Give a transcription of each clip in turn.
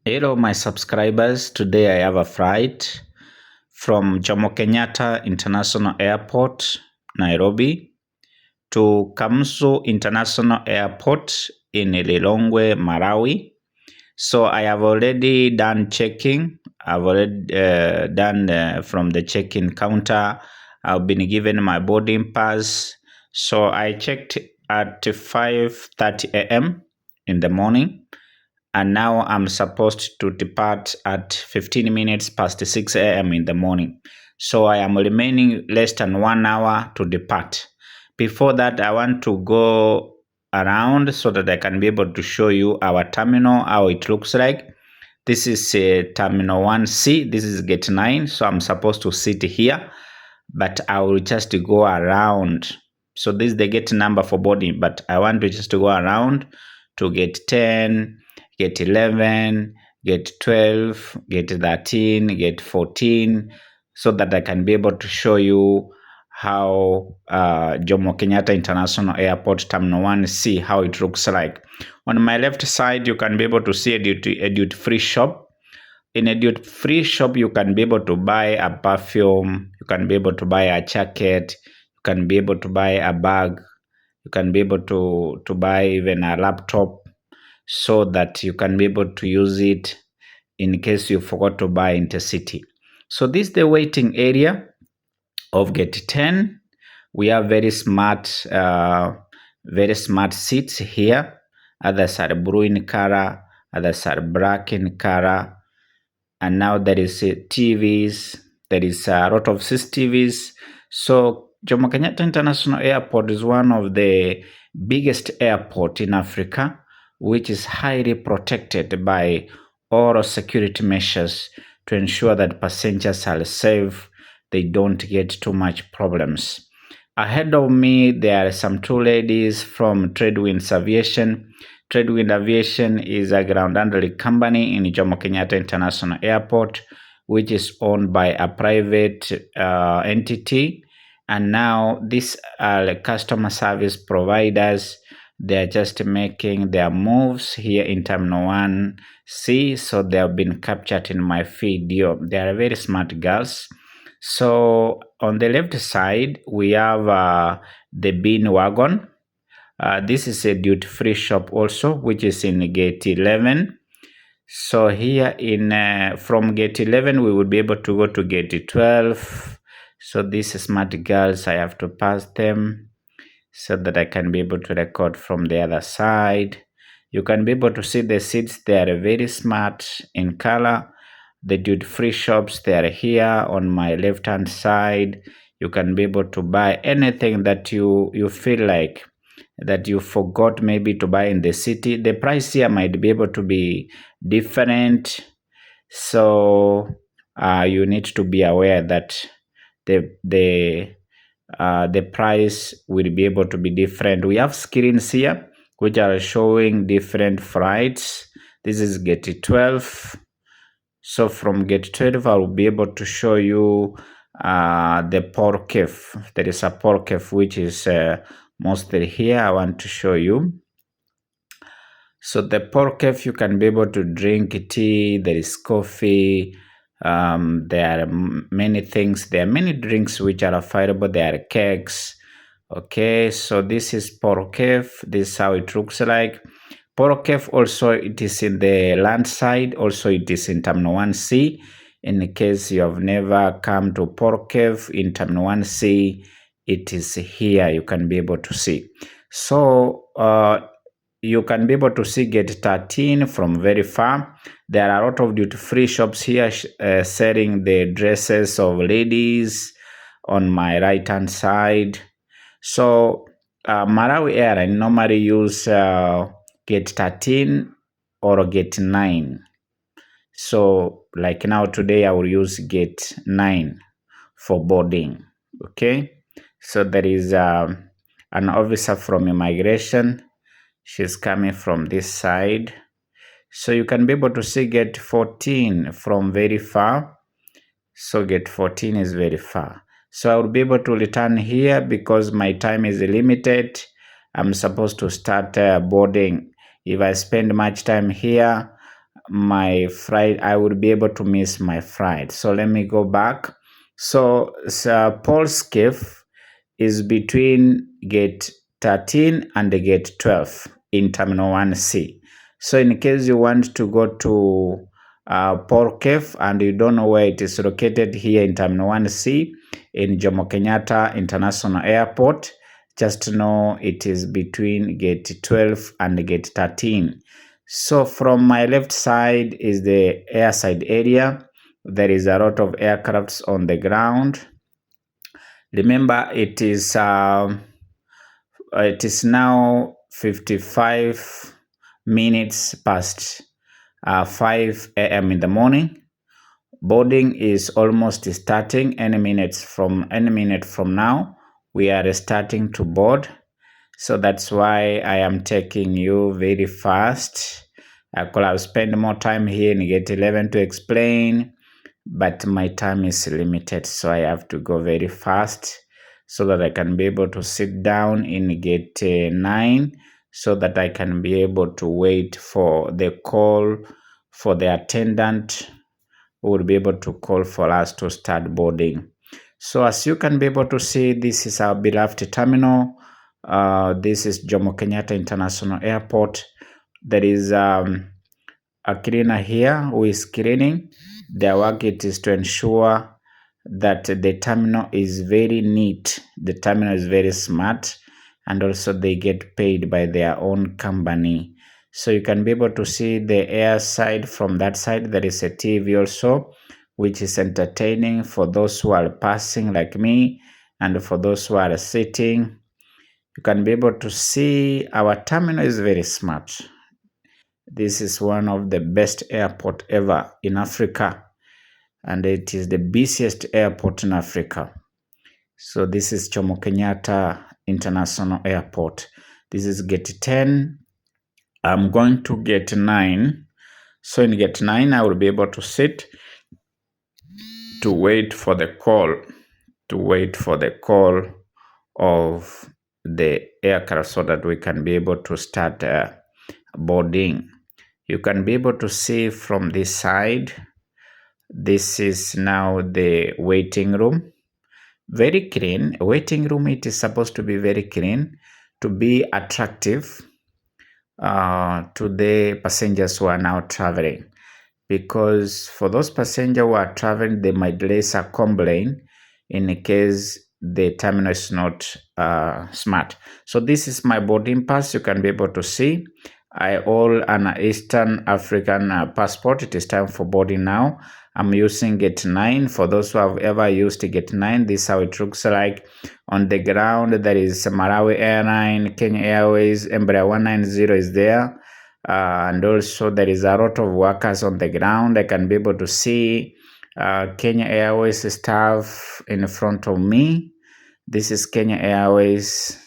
Hello, my subscribers. Today I have a flight from Jomo Kenyatta International Airport, Nairobi, to Kamuzu International Airport in Lilongwe, Malawi. So I have already done checking. I've already done from the check-in counter. I've been given my boarding pass. So I checked at 5:30 a.m. in the morning, and now I'm supposed to depart at 15 minutes past 6 a.m. in the morning. So I am remaining less than 1 hour to depart. Before that, I want to go around so that I can be able to show you our terminal, how it looks like. This is Terminal 1C. This is Gate 9. So I'm supposed to sit here, but I will just go around. So this is the gate number for boarding, but I want to just go around to Gate 10, Gate 11, Gate 12, Gate 13, Gate 14, so that I can be able to show you how Jomo Kenyatta International Airport Terminal 1C, how it looks like. On my left side, you can be able to see a duty-free shop. In a duty-free shop, you can be able to buy a perfume, you can be able to buy a jacket, you can be able to buy a bag, you can be able to buy even a laptop, so that you can be able to use it in case you forgot to buy intercity. So this is the waiting area of Gate 10. We have very smart seats here. Others are blue in color, others are black in color. And now there is TVs, there is a lot of CCTVs. So Jomo Kenyatta International Airport is one of the biggest airport in Africa, which is highly protected by all security measures to ensure that passengers are safe, they don't get too much problems. Ahead of me, there are some two ladies from Tradewinds Aviation. Tradewinds Aviation is a ground handling company in Jomo Kenyatta International Airport, which is owned by a private entity. And now these are customer service providers. They're just making their moves here in Terminal 1C. So they have been captured in my video. They are very smart girls. So on the left side, we have the bean wagon. This is a duty-free shop also, which is in Gate 11. So here in from Gate 11, we will be able to go to Gate 12. So these smart girls, I have to pass them so that I can be able to record from the other side. You can be able to see the seats. They are very smart in color. The duty-free shops, they are here on my left-hand side. You can be able to buy anything that you feel like that you forgot maybe to buy in the city. The price here might be able to be different. So you need to be aware that the price will be able to be different. We have screens here which are showing different flights. This is Gate 12. So from Gate 12, I will be able to show you the Takeoff. There is a Takeoff which is mostly here. I want to show you. So the Takeoff, you can be able to drink tea. There is coffee. There are many things. There are many drinks which are available. There are cakes. Okay, so this is Takeoff. This is how it looks like. Takeoff also, it is in the land side. Also, it is in Terminal 1C. In case you have never come to Takeoff in Terminal 1C, it is here. You can be able to see. So you can be able to see Gate 13 from very far. There are a lot of duty-free shops here selling the dresses of ladies on my right-hand side. So Malawi Airline normally use Gate 13 or Gate 9. So like now today I will use Gate 9 for boarding. Okay, so there is an officer from immigration. She's coming from this side. So you can be able to see Gate 14 from very far. So Gate 14 is very far. So I will be able to return here because my time is limited. I'm supposed to start boarding. If I spend much time here, my flight, I would be able to miss my flight. So let me go back. So, Paul's Cave is between gate 13 and the gate 12 in Terminal 1C. So in case you want to go to Paul Cave and you don't know where it is located here in Terminal 1C in Jomo Kenyatta International Airport, just know it is between gate 12 and gate 13. So from my left side is the airside area. There is a lot of aircrafts on the ground. Remember, it is now 55 minutes past 5 a.m. in the morning. Boarding is almost starting. Any minute from now, we are starting to board. So that's why I am taking you very fast. I could have spent more time here in gate 11 to explain, but my time is limited, so I have to go very fast so that I can be able to sit down in gate 9 so that I can be able to wait for the call for the attendant who will be able to call for us to start boarding. So as you can be able to see, this is our beloved terminal. This is Jomo Kenyatta International Airport. There is a cleaner here who is cleaning. Their work it is to ensure that the terminal is very neat. The terminal is very smart, and also they get paid by their own company. So you can be able to see the air side from that side. There is a TV also, which is entertaining for those who are passing like me and for those who are sitting. You can be able to see our terminal is very smart. This is one of the best airport ever in Africa, and it is the busiest airport in Africa. So this is Jomo Kenyatta International Airport. This is gate 10. I'm going to gate 9. So in gate 9, I will be able to sit to wait for the call, of the aircraft so that we can be able to start boarding. You can be able to see from this side, this is now the waiting room. Very clean. Waiting room, it is supposed to be very clean to be attractive to the passengers who are now traveling. Because for those passengers who are traveling, they might raise a complaint in case the terminal is not smart. So this is my boarding pass. You can be able to see. I hold an Eastern African passport. It is time for boarding now. I'm using gate 9. For those who have ever used gate 9, this is how it looks like. On the ground, there is Malawi Airline, Kenya Airways, Embraer 190 is there. And also there is a lot of workers on the ground. I can be able to see Kenya Airways staff in front of me. This is Kenya Airways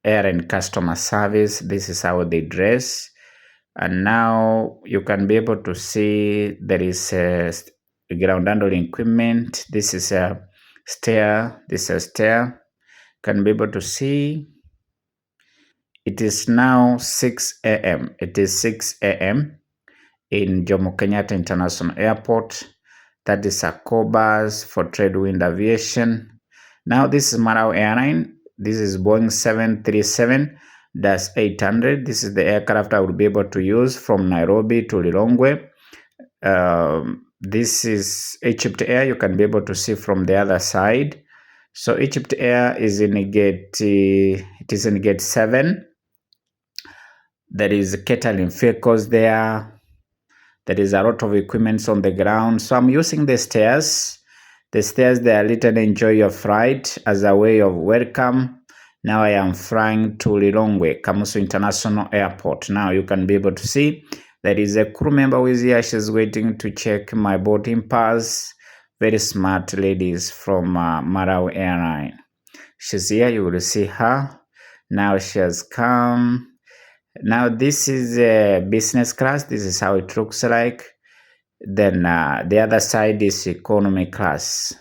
air and customer service. This is how they dress. And now you can be able to see there is a ground handling equipment. This is a stair. This is a stair. Can be able to see. It is now 6 a.m. It is 6 a.m. in Jomo Kenyatta International Airport. That is a Cobas for Tradewind Aviation. Now this is Malawi Airline. This is Boeing 737-800. This is the aircraft I will be able to use from Nairobi to Lilongwe. This is Egypt Air. You can be able to see from the other side. So Egypt Air is in gate. It is in gate 7. There is catering vehicles there. There is a lot of equipment on the ground. So I'm using the stairs. The stairs, they are written enjoy your flight as a way of welcome. Now I am flying to Lilongwe, Kamuzu International Airport. Now you can be able to see there is a crew member who is here. She's waiting to check my boarding pass. Very smart ladies from Malawi Airline. She's here. You will see her. Now she has come. Now this is a business class. This is how it looks like. Then the other side is economy class.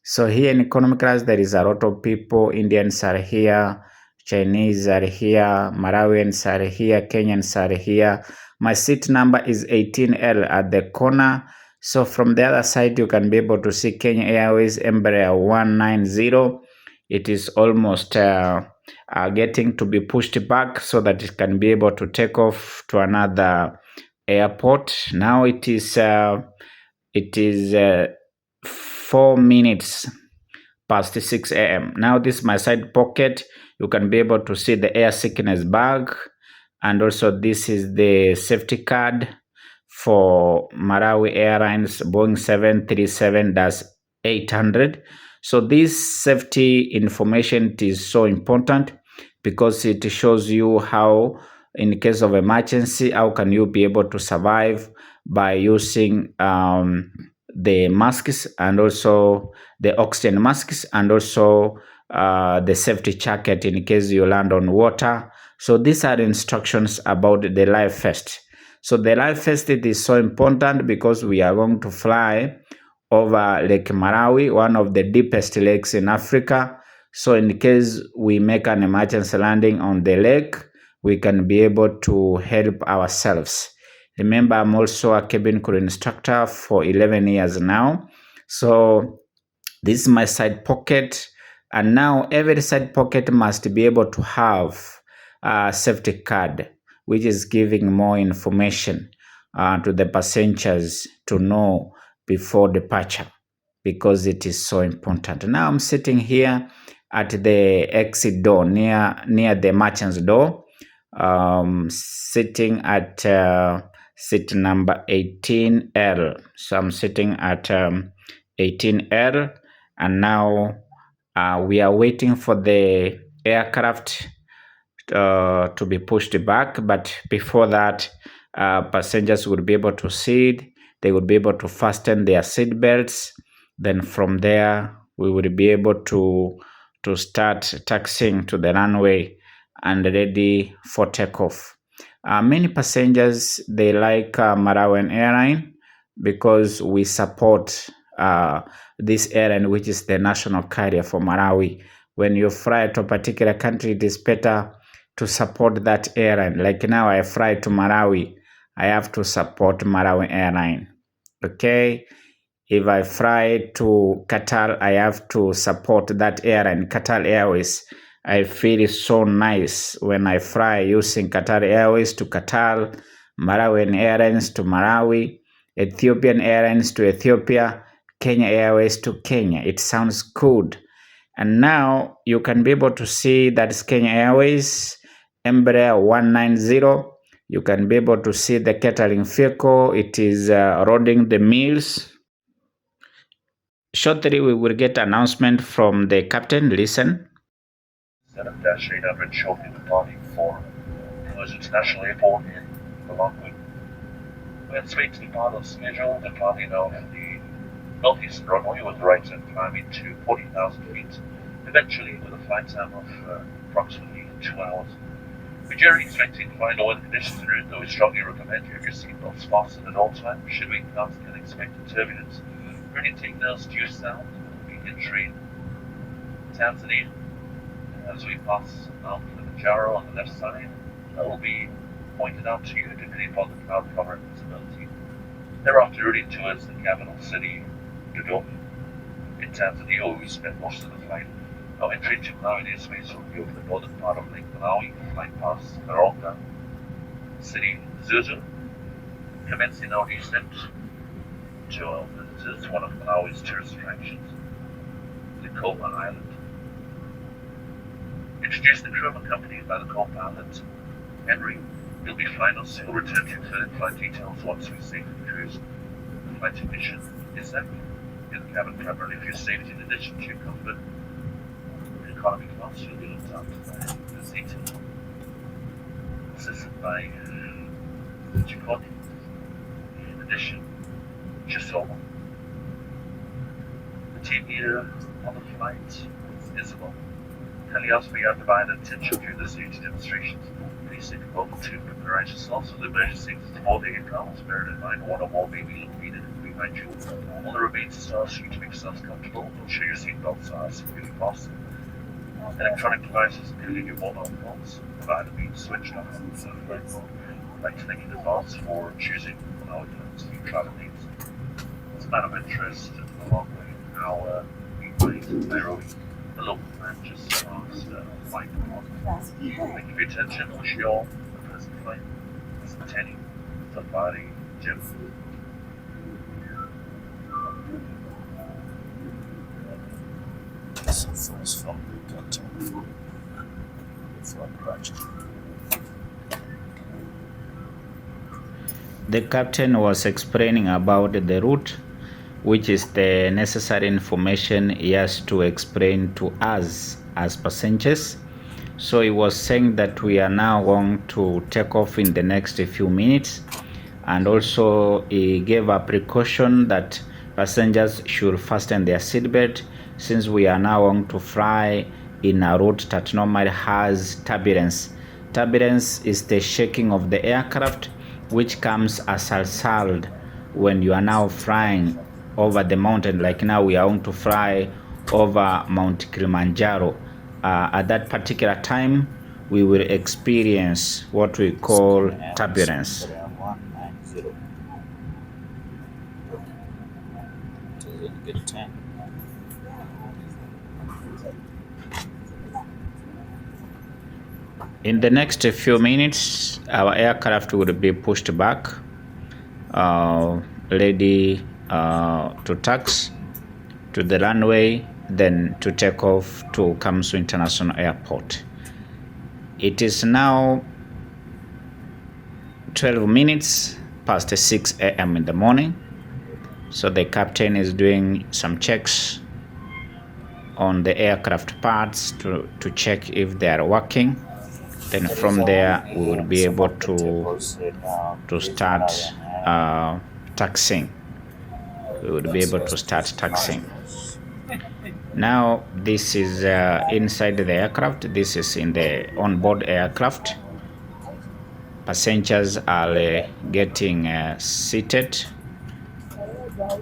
So here in economy class, there is a lot of people. Indians are here, Chinese are here, Malawians are here, Kenyans are here, My seat number is 18L at the corner. So from the other side, you can be able to see Kenya Airways Embraer 190. It is almost getting to be pushed back so that it can be able to take off to another airport. Now it is 4 minutes past 6 a.m. Now this is my side pocket. You can be able to see the air sickness bag, and also this is the safety card for Malawi Airlines Boeing 737-800. So this safety information is so important because it shows you how, in case of emergency, how can you be able to survive by using the masks and also the oxygen masks and also the safety jacket in case you land on water. So these are instructions about the life vest. So the life vest is so important because we are going to fly over Lake Malawi, one of the deepest lakes in Africa. So in case we make an emergency landing on the lake, we can be able to help ourselves. Remember, I'm also a cabin crew instructor for 11 years now. So this is my side pocket. And now every side pocket must be able to have a safety card, which is giving more information to the passengers to know before departure, because it is so important. Now I'm sitting here at the exit door near the merchant's door, sitting at seat number 18L. So I'm sitting at 18L, and now we are waiting for the aircraft to be pushed back. But before that, passengers would be able to sit. They would be able to fasten their seat belts. Then from there, we would be able to start taxiing to the runway and ready for takeoff. Many passengers, they like Malawian airline because we support this airline, which is the national carrier for Malawi. When you fly to a particular country, it is better to support that airline. Like now, I fly to Malawi, I have to support Malawi airline. Okay. If I fly to Qatar, I have to support that airline, Qatar Airways. I feel so nice when I fly using Qatar Airways to Qatar, Malawian Airlines to Malawi, Ethiopian Airlines to Ethiopia, Kenya Airways to Kenya. It sounds good. And now you can be able to see that is Kenya Airways, Embraer 190. You can be able to see the catering vehicle. It is loading the meals. Shortly, we will get announcement from the captain. Listen. 7-800 shortly departing for Toulouse International Airport in Lilongwe. We had straight to depart on schedule, departing off the northeast runway with right and climbing to 40,000 feet, eventually with a flight time of approximately 2 hours. We generally expecting fine weather conditions en route, though we strongly recommend you have your seatbelts fastened at all times should we encounter unexpected turbulence. Ready to take nose due south, we'll be entering Tanzania. As we pass Mount Kilimanjaro on the left side, that will be pointed out to you depending upon the cloud cover and visibility. Thereafter, routing towards the capital city, Dodoma, in Tanzania, where we spent most of the flight. Our entry to Malawi airspace will be over the northern part of Lake Malawi, flying past Karonga, city Zuzu, commencing our descent to our visitors, one of Malawi's tourist attractions, Likoma Island. Introduce the crew accompanied by the co-pilot, Henry. He'll be flying us. He'll return to further flight details once we safely cruise. The flight technician is set in the cabin primarily for your safety in addition to your comfort. In economy class, you'll be looked after by the seat, assisted by Chikoti. In addition, Chisoma. The team leader on the flight is Isabel. Telling us we have divided attention during the safety demonstrations. Please take a moment to familiarize yourselves with the emergency before they come. Bear in mind one or more may be located behind you. All that remains is to ask you to make yourselves comfortable. Ensure your seatbelts are securely fastened. Electronic devices, including your mobile phones, provided being switched off. I'd like to thank the boss for choosing to travel needs. It's a matter of interest in the long way and how we find Nairobi, the local plan just across flight. Thank you for your attention. Wish you all a pleasant flight. It's Matani, Safari, Jim. The captain was explaining about the route, which is the necessary information he has to explain to us as passengers. So he was saying that we are now going to take off in the next few minutes, and also he gave a precaution that passengers should fasten their seatbelt, since we are now going to fly in a route that normally has turbulence. Turbulence is the shaking of the aircraft, which comes as a result when you are now flying over the mountain. Like now we are going to fly over Mount Kilimanjaro. At that particular time, we will experience what we call turbulence. In the next few minutes, our aircraft will be pushed back, ready to taxi to the runway, then to take off to Kamsu International Airport. It is now 12 minutes past 6 a.m. in the morning. So the captain is doing some checks on the aircraft parts to check if they are working. Then from there we will be able to start taxiing. We will be able to start taxiing. Now this is inside the aircraft. This is in the onboard aircraft. Passengers are getting seated.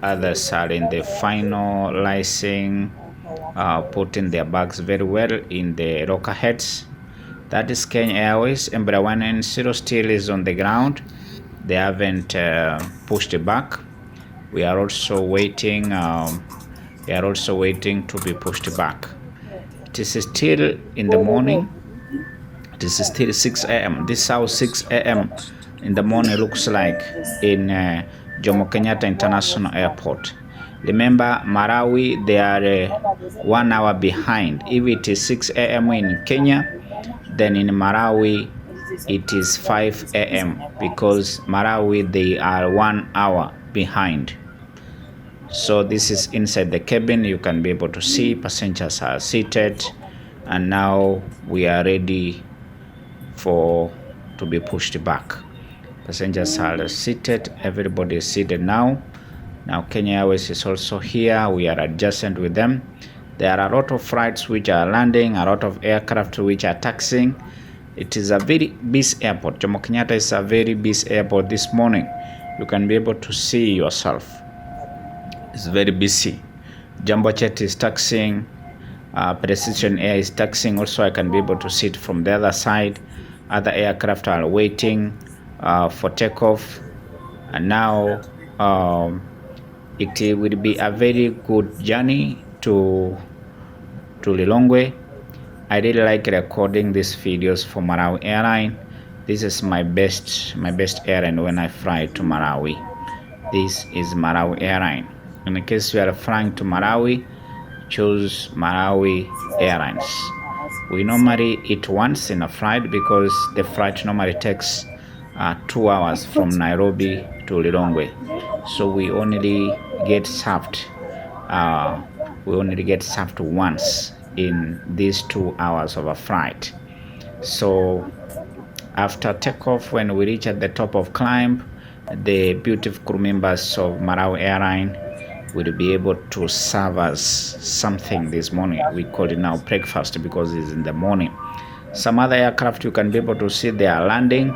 Others are in the finalizing, putting their bags very well in the locker heads. That is Kenya Airways. Embraer 190 still is on the ground. They haven't pushed it back. We are also waiting. We are also waiting to be pushed back. It is still in the morning. It is still 6 a.m. This is how 6 a.m. in the morning looks like in Jomo Kenyatta International Airport. Remember, Malawi, they are 1 hour behind. If it is 6 a.m. in Kenya, then in Malawi it is 5 a.m. because Malawi, they are 1 hour behind. So this is inside the cabin. You can be able to see passengers are seated, and now we are ready to be pushed back. Passengers are seated. Everybody is seated now. Now Kenya Airways is also here. We are adjacent with them. There are a lot of flights which are landing, a lot of aircraft which are taxiing. It is a very busy airport. Jomo Kenyatta is a very busy airport this morning. You can be able to see yourself. It's very busy. Jumbo Jet is taxiing. Precision Air is taxiing. Also, I can be able to see it from the other side. Other aircraft are waiting for takeoff. And now it will be a very good journey to Lilongwe. I really like recording these videos for Malawi Airline. This is my best airline when I fly to Malawi. This is Malawi Airline. In case you are flying to Malawi, choose Malawi Airlines. We normally eat once in a flight because the flight normally takes 2 hours from Nairobi to Lilongwe. So we only get served. Once in these 2 hours of a flight. So after takeoff, when we reach at the top of climb, the beautiful crew members of Malawi Airline will be able to serve us something this morning. We call it now breakfast because it's in the morning. Some other aircraft you can be able to see they are landing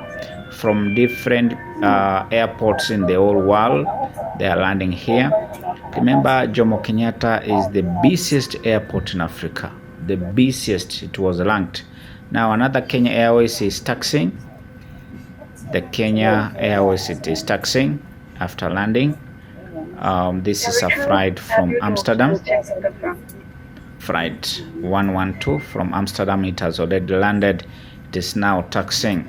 from different airports in the whole world. They are landing here. Remember, Jomo Kenyatta is the busiest airport in Africa. The busiest. It was ranked. Now another Kenya Airways is taxiing. The Kenya Airways, it is taxiing after landing. This is a flight from Amsterdam. Flight 112 from Amsterdam. It has already landed. It is now taxiing.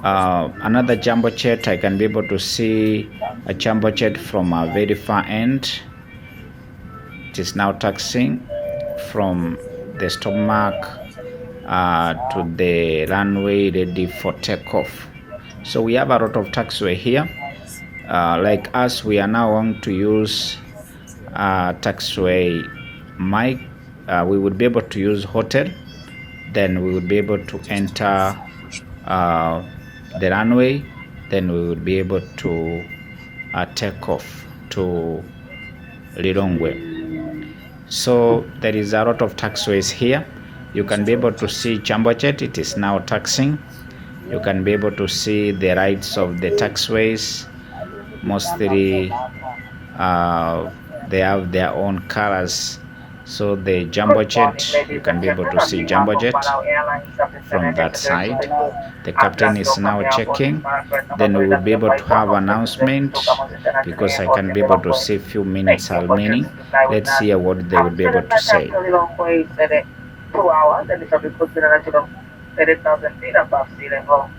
Another jumbo jet, I can be able to see a jumbo jet from a very far end. It is now taxiing from the stop mark to the runway ready for takeoff. So we have a lot of taxiway here. Like us, we are now going to use taxiway mic. We would be able to use hotel. Then we would be able to enter the runway. Then we would be able to take off to Lilongwe. So there is a lot of taxiways here. You can be able to see jumbo jet. It is now taxiing. You can be able to see the rides of the taxiways. Mostly they have their own colors. So the jumbo jet, you can be able to see jumbo jet from that side. The captain is now checking. Then we will be able to have announcement, because I can be able to see few minutes remaining. Let's see what they will be able to say. 2 hours, and it's obviously considered 30,000 feet above sea level.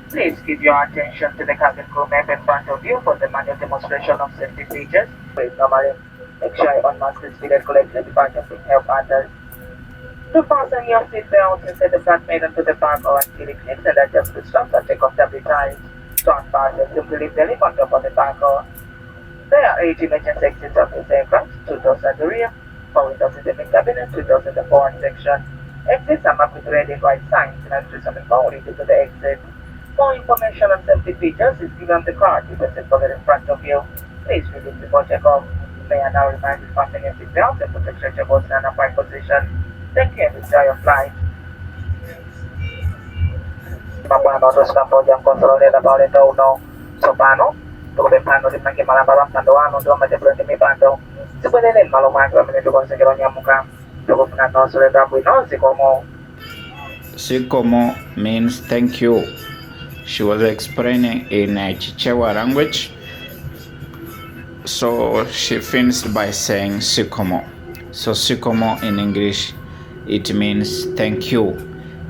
Please give your attention to the cabin crew map in front of you for the manual demonstration of safety features. Please normally make sure you unmask the speed and collect the departure to help others. To fasten your seatbelt, insert the flat made onto the back or until it clicks and adjust the straps and take off every time. To unfasten, simply leave the lip on top of the back or. There are 8 emergency exits of this aircraft, 2 doors at the rear, 4 windows in the main cabin and 2 doors in the forward section. Exits are marked with red and white signs and entries on the floor leading to the exit. More information on safety features is given on the card you can see in front of you. Please read it before takeoff. May I now remind you to fasten your seatbelt and put the stretchable in an upright position. Thank you and enjoy your flight. Nosotros campo ya controlera para el uno sopano, dove panno di manche malabara quando hanno due mette prende mi panno. Si puede leer malo manco a me tu cosa che non yamuka. Dopo una nostra da qui non si como. Sikomo means thank you. She was explaining in Chichewa language. So she finished by saying Sikomo. So Sikomo in English, it means thank you.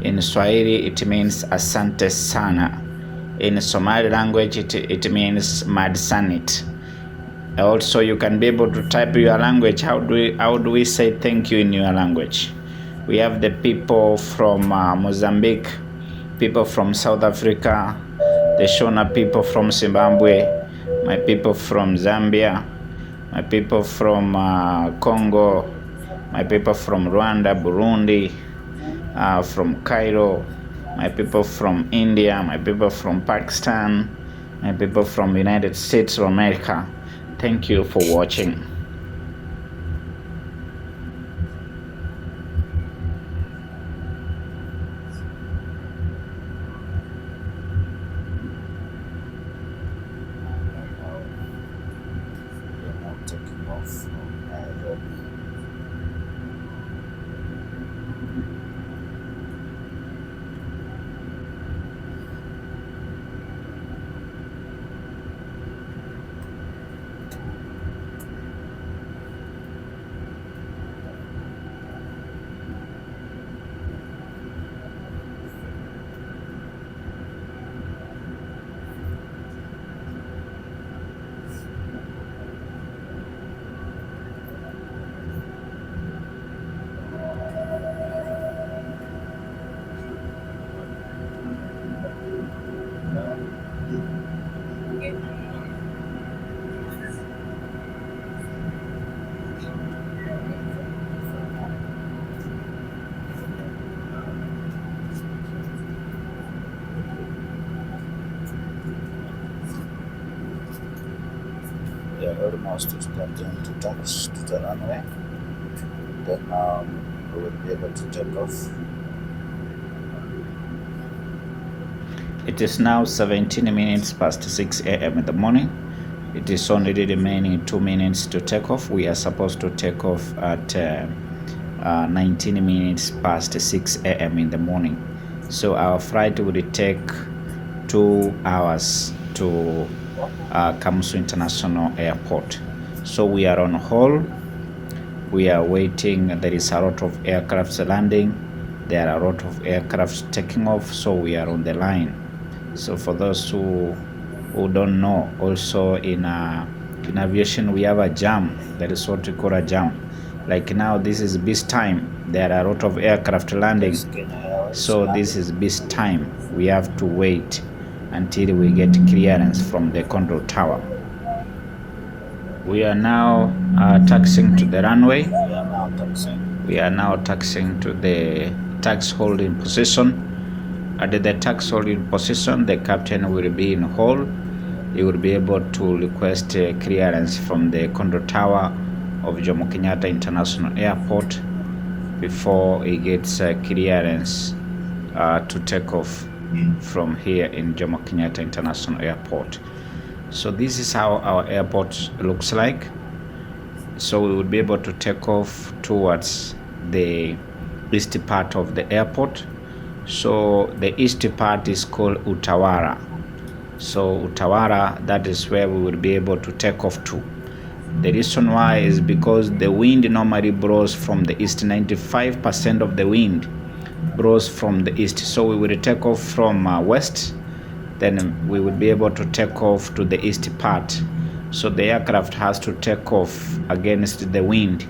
In Swahili, it means asante sana. In Somali language, it means madsanit. Also, you can be able to type your language. How do we say thank you in your language? We have the people from Mozambique, people from South Africa, the Shona people from Zimbabwe, my people from Zambia, my people from Congo, my people from Rwanda, Burundi, from Cairo, my people from India, my people from Pakistan, my people from United States of America. Thank you for watching. Taking off from Nairobi. We are almost starting to touch to the runway. Then we will be able to take off. It is now 17 minutes past 6 a.m. in the morning. It is only remaining 2 minutes to take off. We are supposed to take off at 19 minutes past 6 a.m. in the morning. So our flight will take 2 hours to Kamuzu International Airport. So we are on hold. We are waiting. There is a lot of aircrafts landing. There are a lot of aircrafts taking off. So we are on the line. So for those who don't know, also in aviation we have a jam. That is what we call a jam. Like now, this is beast time. There are a lot of aircraft landing. So this is beast time. We have to wait until we get clearance from the control tower. We are now taxiing to the runway. We are now taxiing to the tax holding position. At the tax holding position, the captain will be in hold. He will be able to request clearance from the control tower of Jomo Kenyatta International Airport before he gets clearance to take off from here in Jomo Kenyatta International Airport. So this is how our airport looks like. So we will be able to take off towards the east part of the airport. So the east part is called Utawala. So Utawala, that is where we will be able to take off to. The reason why is because the wind normally blows from the east. 95% of the wind blows from the east. So we will take off from west, then we will be able to take off to the east part. So the aircraft has to take off against the wind.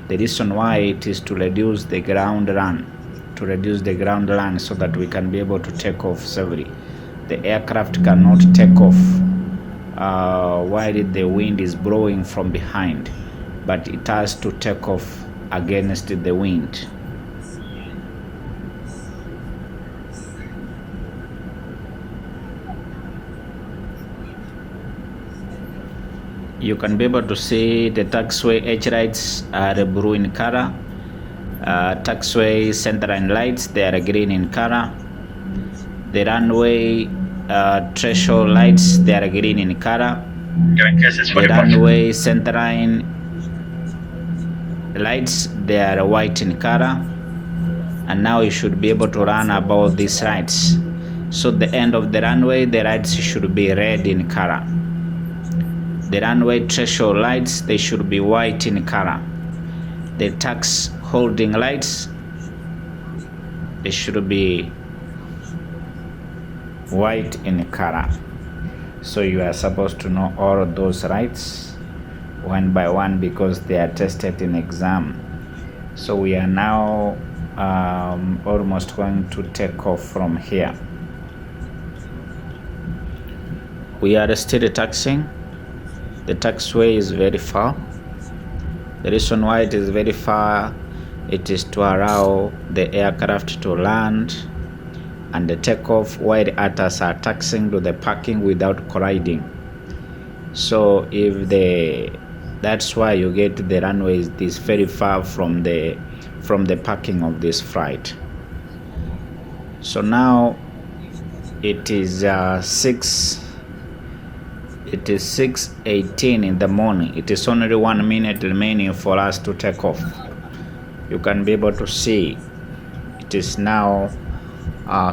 The reason why it is to reduce the ground run, so that we can be able to take off safely. The aircraft cannot take off while the wind is blowing from behind, but it has to take off against the wind. You can be able to see the taxiway edge lights are blue in color. Taxiway center line lights, they are green in color. The runway threshold lights, they are green in color. The runway center line lights, they are white in color. And now you should be able to run above these lights. So the end of the runway, the lights should be red in color. The runway threshold lights, they should be white in color. The tax holding lights, they should be white in color. So you are supposed to know all of those lights one by one because they are tested in exam. So we are now almost going to take off from here. We are still taxiing. The taxiway is very far. The reason why it is very far, it is to allow the aircraft to land and the takeoff while others are taxiing to the parking without colliding. So that's why you get the runways this very far from the parking of this flight. So now it is 6:18 in the morning. It is only 1 minute remaining for us to take off. You can be able to see it is now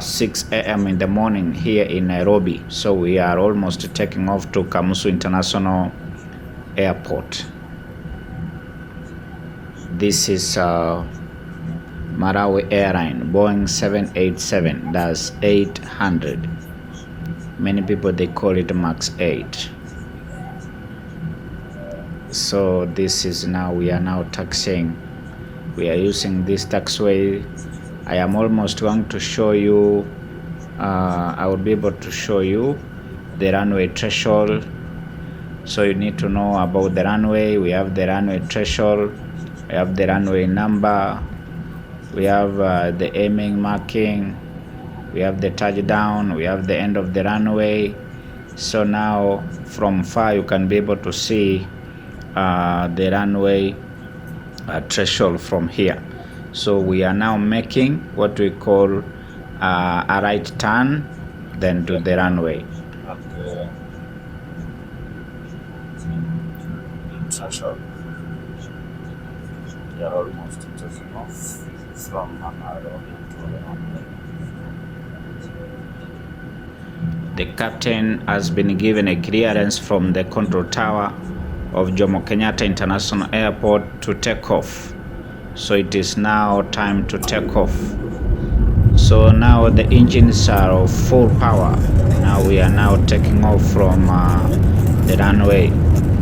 6 a.m. in the morning here in Nairobi. So we are almost taking off to Kamuzu International Airport. This is Malawi Airline, Boeing 787-800. Many people, they call it Max 8. So this is now, we are now taxiing. We are using this taxiway. I am almost going to show you, I will be able to show you the runway threshold. So you need to know about the runway. We have the runway threshold, we have the runway number, we have the aiming marking, we have the touchdown, we have the end of the runway. So now from far you can be able to see the runway threshold from here. So we are now making what we call a right turn, then to the runway. shall we are almost taking off from Nairobi to Lilongwe. The captain has been given a clearance from the control tower of Jomo Kenyatta International Airport to take off. So it is now time to take off. So now the engines are of full power. Now we are now taking off from the runway.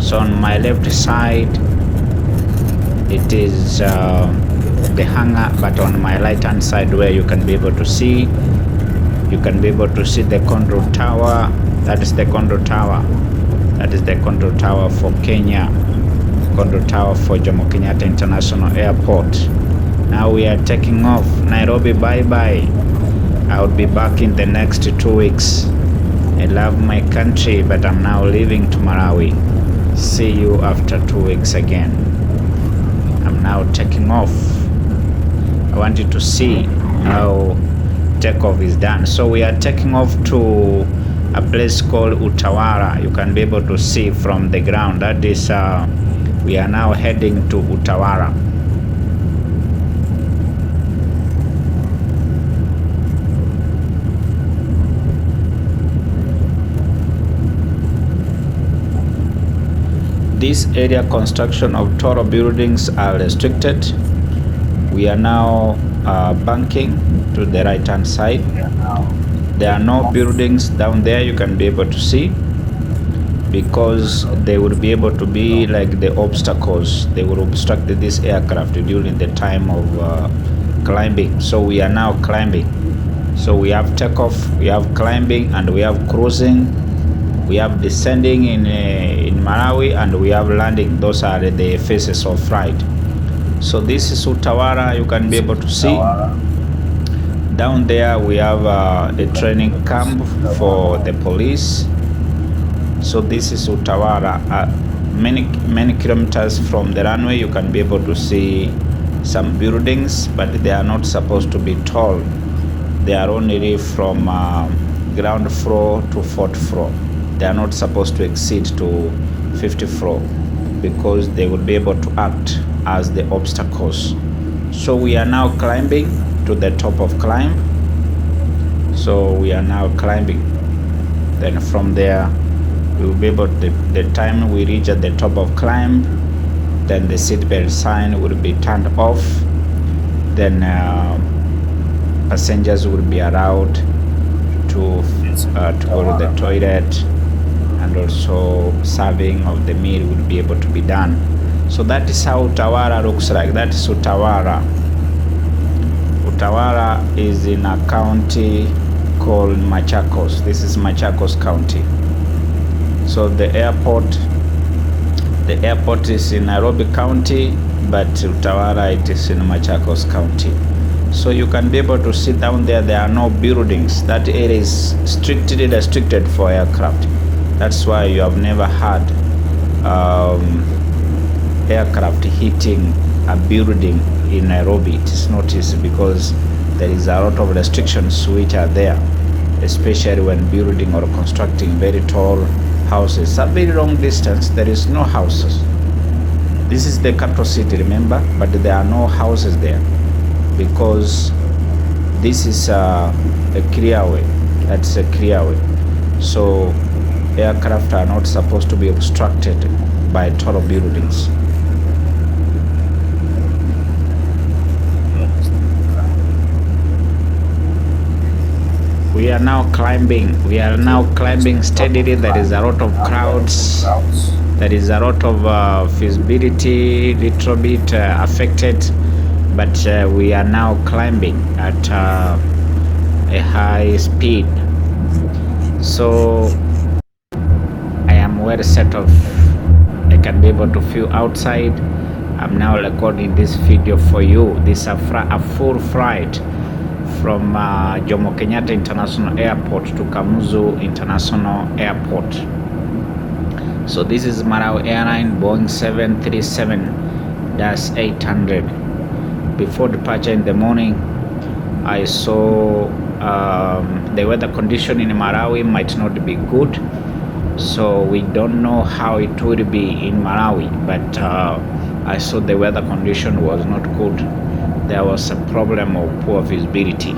So on my left side it is the hangar, but on my right hand side where you can be able to see the control tower. That is the control tower. That is the control tower for Kenya, control tower for Jomo Kenyatta International Airport. Now we are taking off. Nairobi, bye bye. I will be back in the next 2 weeks. I love my country, but I'm now leaving to Malawi. See you after 2 weeks again. I'm now taking off. I want you to see how takeoff is done. So we are taking off to a place called Utawala. You can be able to see from the ground. That is, we are now heading to Utawala. This area construction of taller buildings are restricted. We are now banking to the right hand side. There are no buildings down there you can be able to see, because they would be able to be like the obstacles. They will obstruct this aircraft during the time of climbing. So we are now climbing. So we have takeoff, we have climbing, and we have cruising. We have descending in Malawi, and we have landing. Those are the phases of flight. So this is Utawala. You can be able to see. Down there we have a training camp for the police. So this is Utawala. Many kilometers from the runway you can be able to see some buildings, but they are not supposed to be tall. They are only from ground floor to 4th floor. They are not supposed to exceed to 50th floor, because they will be able to act as the obstacles. So we are now climbing to the top of climb. So we are now climbing. Then from there we will be able to, the time we reach at the top of climb, then the seatbelt sign will be turned off. Then passengers will be allowed to go to the toilet, and also serving of the meal will be able to be done. So that is how Utawala looks like. That is Utawala. Utawala is in a county called Machakos. This is Machakos County. So the airport is in Nairobi County, but Utawala it is in Machakos County. So you can be able to see down there, there are no buildings. That area is strictly restricted for aircraft. That's why you have never had aircraft hitting a building in Nairobi. It is noticed because there is a lot of restrictions which are there, especially when building or constructing very tall houses. A very long distance, there is no houses. This is the capital city, remember, but there are no houses there, because this is a clearway. That's a clearway. So aircraft are not supposed to be obstructed by taller buildings. We are now climbing. We are now climbing steadily. There is a lot of crowds. There is a lot of visibility, little bit affected, but we are now climbing at a high speed. So I am well set off. I can be able to feel outside. I'm now recording this video for you. This is a full flight from Jomo Kenyatta International Airport to Kamuzu International Airport. So this is Malawi Airline Boeing 737-800. Before departure in the morning, I saw the weather condition in Malawi might not be good. So we don't know how it would be in Malawi, but I saw the weather condition was not good. There was a problem of poor visibility.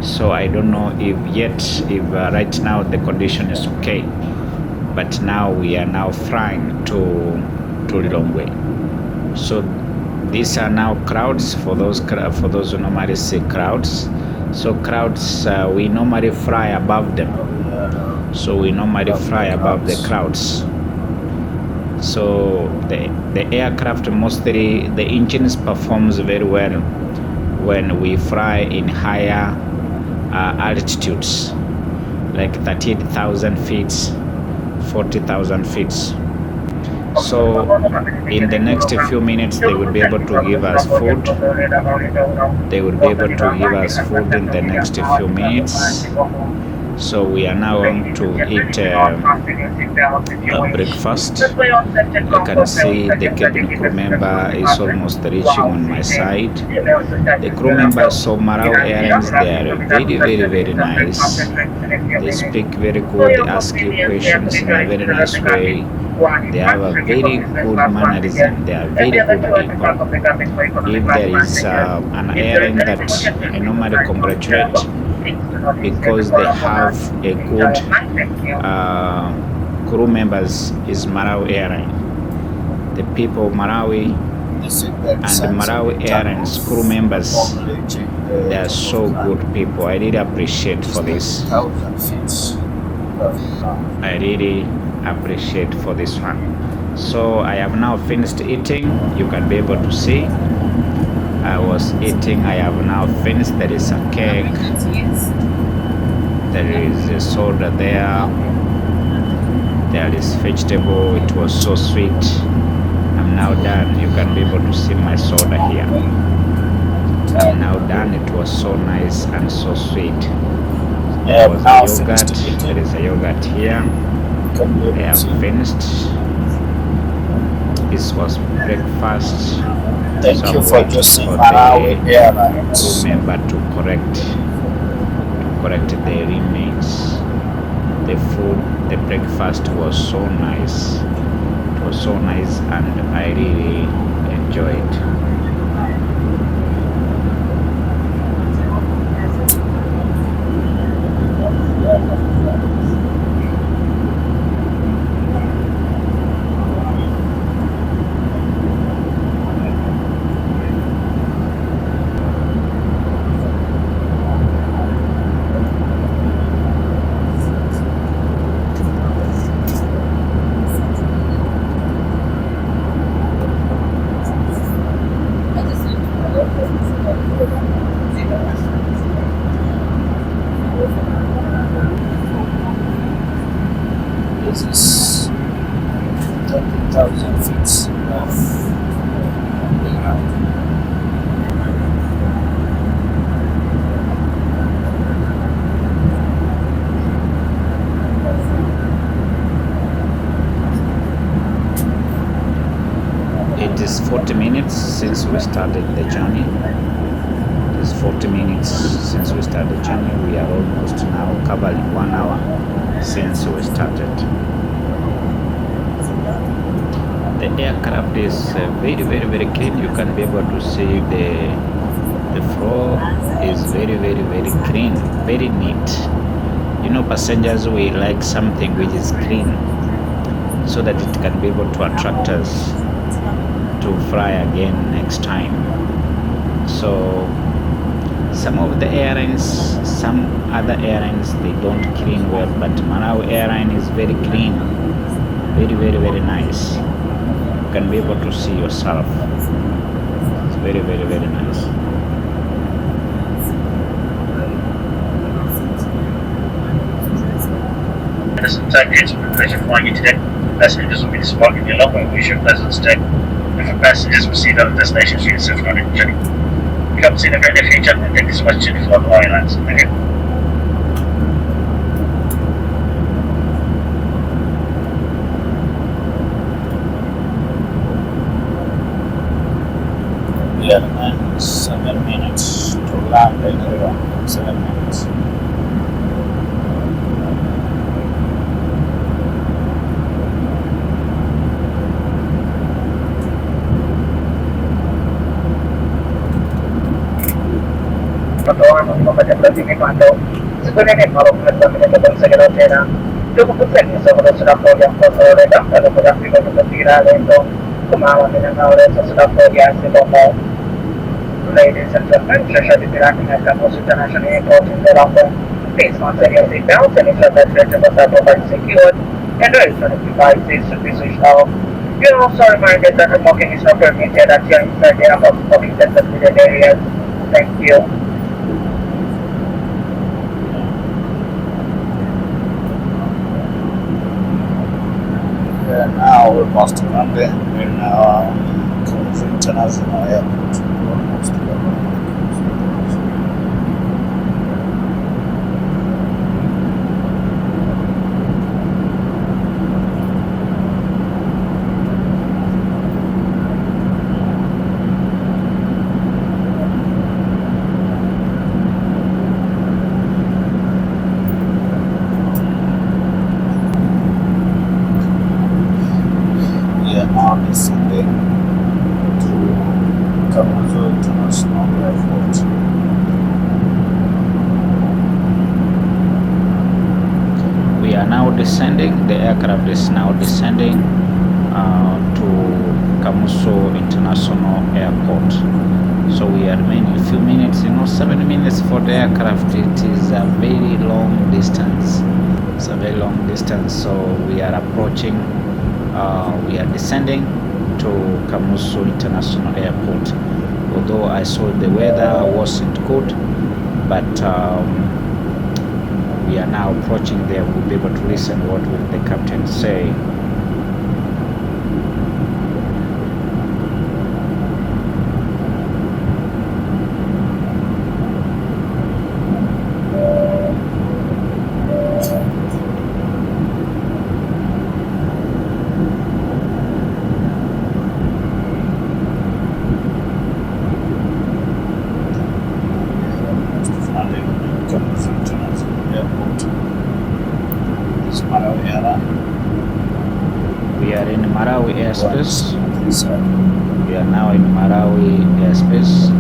So I don't know if right now the condition is okay. But now we are now flying to Lilongwe. So these are now crowds for those who normally see crowds. So crowds, we normally fly above them. So we normally fly above the crowds. So the aircraft, mostly the engines performs very well when we fly in higher altitudes, like 38,000 feet, 40,000 feet. So in the next few minutes they will be able to give us food. They will be able to give us food in the next few minutes. So we are now going to eat breakfast. You can see the cabin crew member is almost reaching on my side. The crew members of Malawi Airlines, they are very nice. They speak very good, they ask you questions in a very nice way. They have a very good mannerism. They are very good people. If there is an airline that I normally congratulate because they have a good crew members is Malawi Airline. The people of Malawi and Malawi Airlines crew members, they are so good people. I really appreciate for this. I really appreciate for this one. So I have now finished eating. You can be able to see I was eating. I have now finished. There is a cake, there is a soda there, there is vegetable. It was so sweet. I'm now done. You can be able to see my soda here. I'm now done. It was so nice and so sweet. There was a yogurt. There is a yogurt here. I have finished. This was breakfast. Thank So you for choosing for Malawi the Airlines. remember to correct the remains. The food, the breakfast was so nice. It was so nice and I really enjoyed. This is 30,000 feet of the ground. It is 40 minutes since we started the journey. It is 40 minutes since we started the journey. We are almost now covering 1 hour since we started. The aircraft is very clean. You can be able to see the floor is very clean, very neat. You know, passengers, we like something which is clean so that it can be able to attract us to fly again next time. So some of the airlines, some other airlines, they don't clean well, but Malawi Airline is very clean, very nice. You can be able to see yourself. It's very nice. Listen, it's been a pleasure flying you today. Passengers will be disembarking in Lilongwe. Wish you a pleasant stay. And for passengers proceed other destinations, you can on the journey. We come to see the very near future and thank you so much for the Airlines. Thank you. And 7 minutes to land in Nairobi. 7 minutes. Patokan mapatapos ini pantau. Sebenarnya kalau kita menentukan segala cena, cukup besar ya sama sudah yang kotor dan kalau sudah tidak bertira itu kemauan dengan orang sudah ya sebab ladies and gentlemen, Trisha Dipirati has come most international airport in Lilongwe. Please consider your seatbelts and ensure that your tables are properly secured and the electronic devices should be switched off. You are also reminded that smoking is not permitted at your inside the above smoking designated areas. Thank you. Now we're almost landing. We're now international airport. We're almost descending to Kamuzu International Airport. We are now descending. The aircraft is now descending to Kamuzu International Airport. So we are remaining a few minutes, 7 minutes for the aircraft. It is a very long distance. It's a very long distance. So we are approaching. We are descending to Kamuzu International Airport. Although I saw the weather wasn't good, but we are now approaching there. We'll be able to listen what will the captain say. We are in Marawi airspace. We are now in Marawi airspace.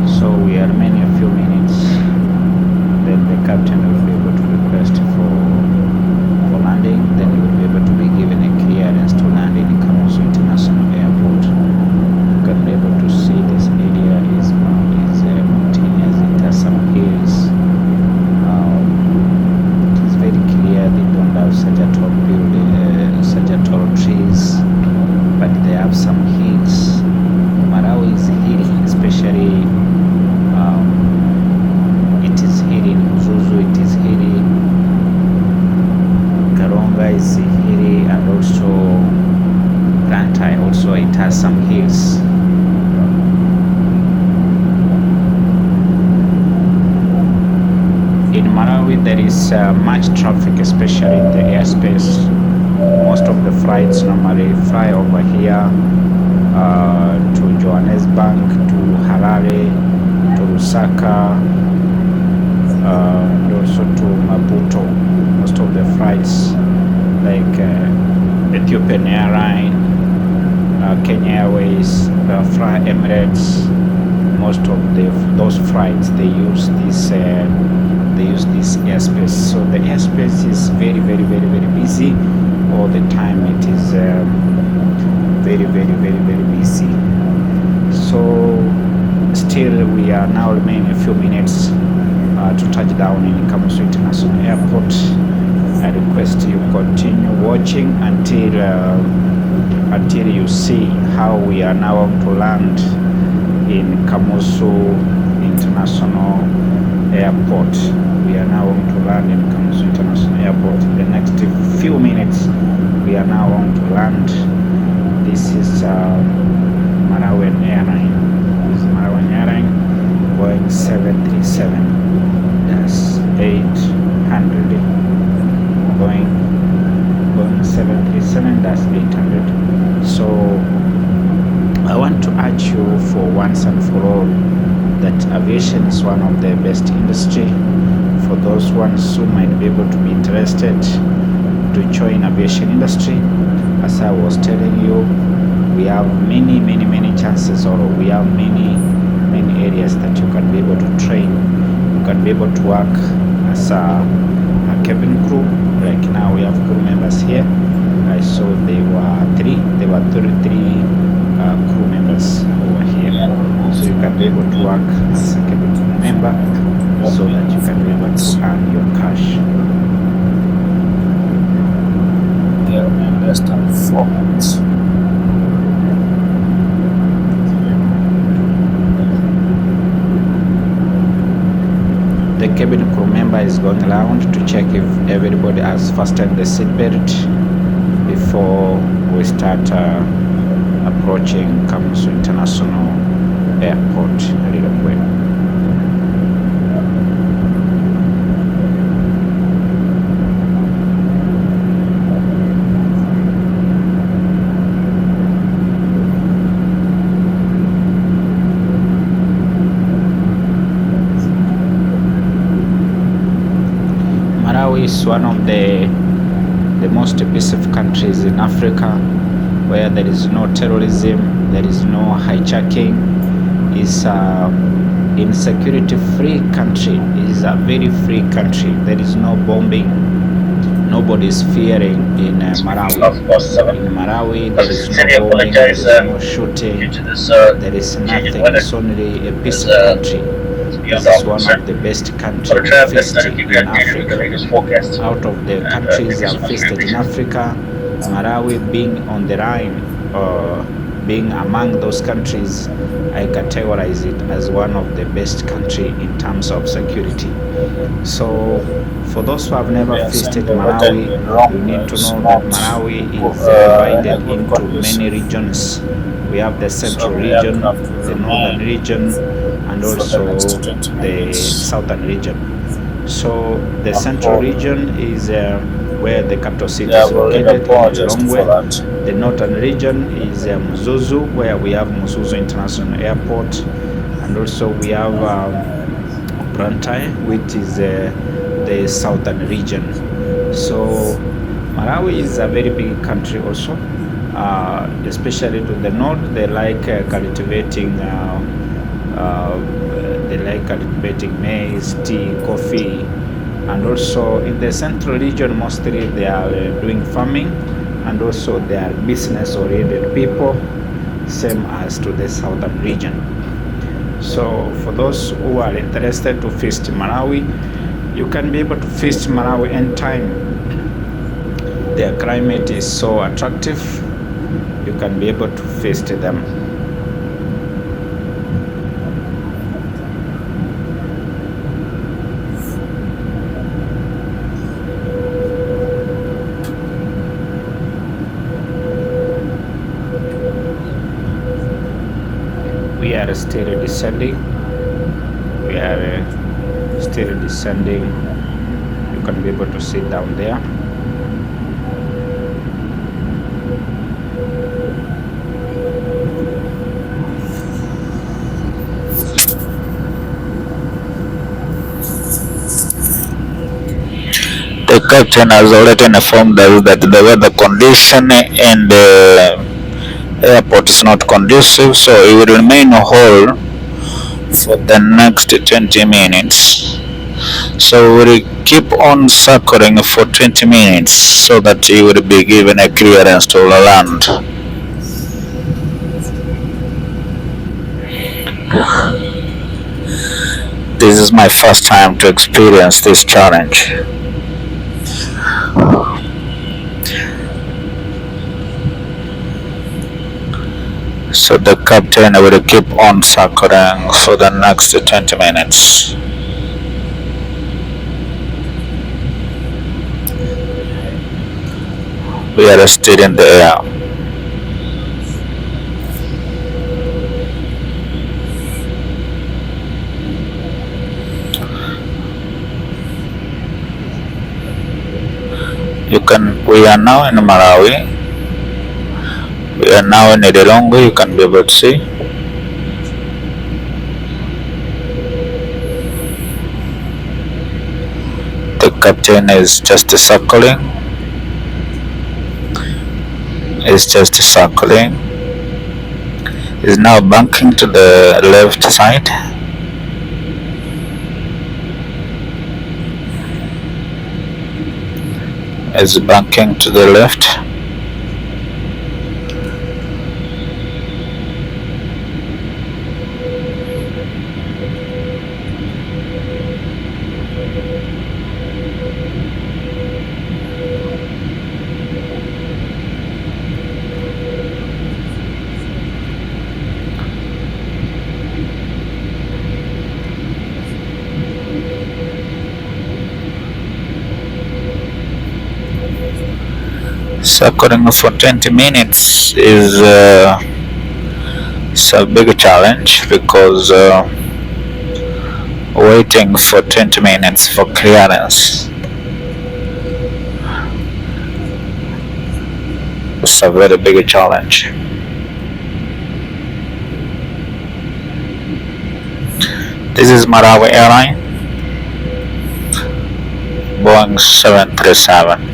So we are remaining a few minutes. Then the captain will be able to request for landing. Then he will be able to be given a clearance to land in Kamuzu International Airport. You can be able to see this area is mountainous. It has some hills. It is very clear. They don't have such a tall building, such a tall trees, but they have some hills. Marawi is hilly, especially it is hilly. Zuzu, it is hilly. Karonga is hilly, and also Grantai also it has some hills. In Marawi there is much traffic, especially in the airspace. Most of the flights normally fly over here to Johannesburg, to Harare, to Lusaka, and also to Maputo. Most of the flights, like Ethiopian Airlines, Kenya Airways, Fly Emirates, most of those flights they use this airspace. So the airspace is very busy all the time. It is very busy. So still we are now remaining a few minutes to touch down in Kamuzu International Airport. I request you continue watching until you see how we are now to land in Kamuzu International Airport. We are now on to land in Kamuzu International Airport. In the next few minutes, we are now on to land. This is Marawi Airline. This is Marawi Airline Boeing 737. That's 800. Boeing 737. That's 800. So I want to urge you for once and for all that aviation is one of the best industry. For those ones who might be able to be interested to join aviation industry, as I was telling you, we have many chances, or we have many many areas that you can be able to train. You can be able to work as a cabin crew. Like now we have crew members here. I saw there were three crew members over here. So you can be able to work as a cabin crew member so that you can be able to earn your cash. There remain less than 4 minutes. The cabin crew member is going around to check if everybody has fastened the seatbelt before we start approaching Kamuzu International Airport, Lilongwe. Malawi is one of the most peaceful countries in Africa, where there is no terrorism, there is no hijacking. It's insecurity-free country. It is a very free country. There is no bombing. Nobody is fearing in Malawi. In Malawi, there is no bombing, there is no shooting, there is nothing. It's only a peaceful country. This is one of the best countries visited in Africa. Out of the countries I've visited in Africa, Malawi being on the line, being among those countries, I categorize it as one of the best country in terms of security. So for those who have never visited Malawi, you need to know that Malawi is divided into many regions. We have the central region, the northern region, and also the southern region. So the central region is where the capital city is located, in Lilongwe. The northern region is Muzuzu, where we have Muzuzu International Airport, and also we have Brantai, which is the southern region. So Malawi is a very big country also, especially to the north. They like cultivating maize, tea, coffee, and also in the central region mostly they are doing farming, and also they are business oriented people, same as to the southern region. So for those who are interested to visit Malawi, you can be able to visit Malawi anytime. Their climate is so attractive, you can be able to visit them. We are still descending. You can be able to sit down there. The captain has already informed us that the weather condition in the airport is not conducive, so it will remain whole for the next 20 minutes. So we will keep on circling for 20 minutes so that you will be given a clearance to land. This is my first time to experience this challenge. So the captain will keep on circling for the next 20 minutes. We are still in the air. We are now in Malawi. We are now in Lilongwe, you can be able to see. The captain is just circling. Is now banking to the left side. Is banking to the left. Circling for 20 minutes is it's a big challenge because waiting for 20 minutes for clearance is a very big challenge. This is Malawi Airline, Boeing 737.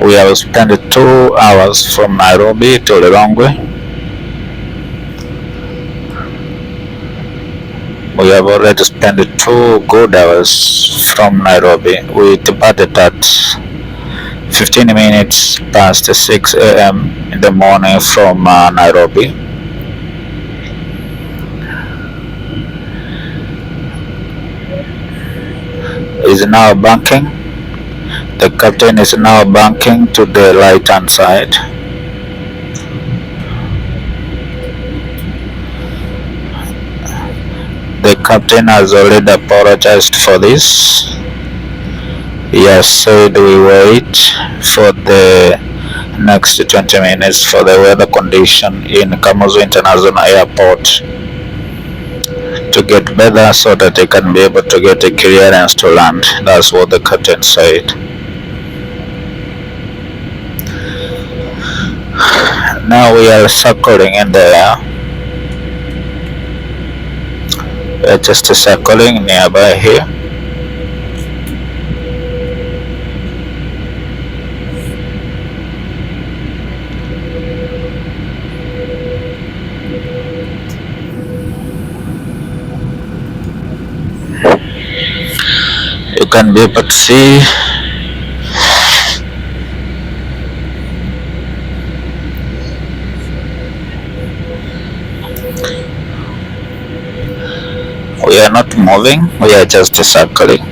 We have spent 2 hours from Nairobi to Lilongwe. We have already spent 2 good hours from Nairobi. We departed at 15 minutes past 6 a.m. in the morning from Nairobi. Is now banking. The captain is now banking to the right hand side. The captain has already apologized for this. He has said we wait for the next 20 minutes for the weather condition in Kamuzu International Airport to get better so that they can be able to get a clearance to land. That's what the captain said. Now we are circling in the air. We are just circling nearby here. You can be able to see we are not moving, we are just circling.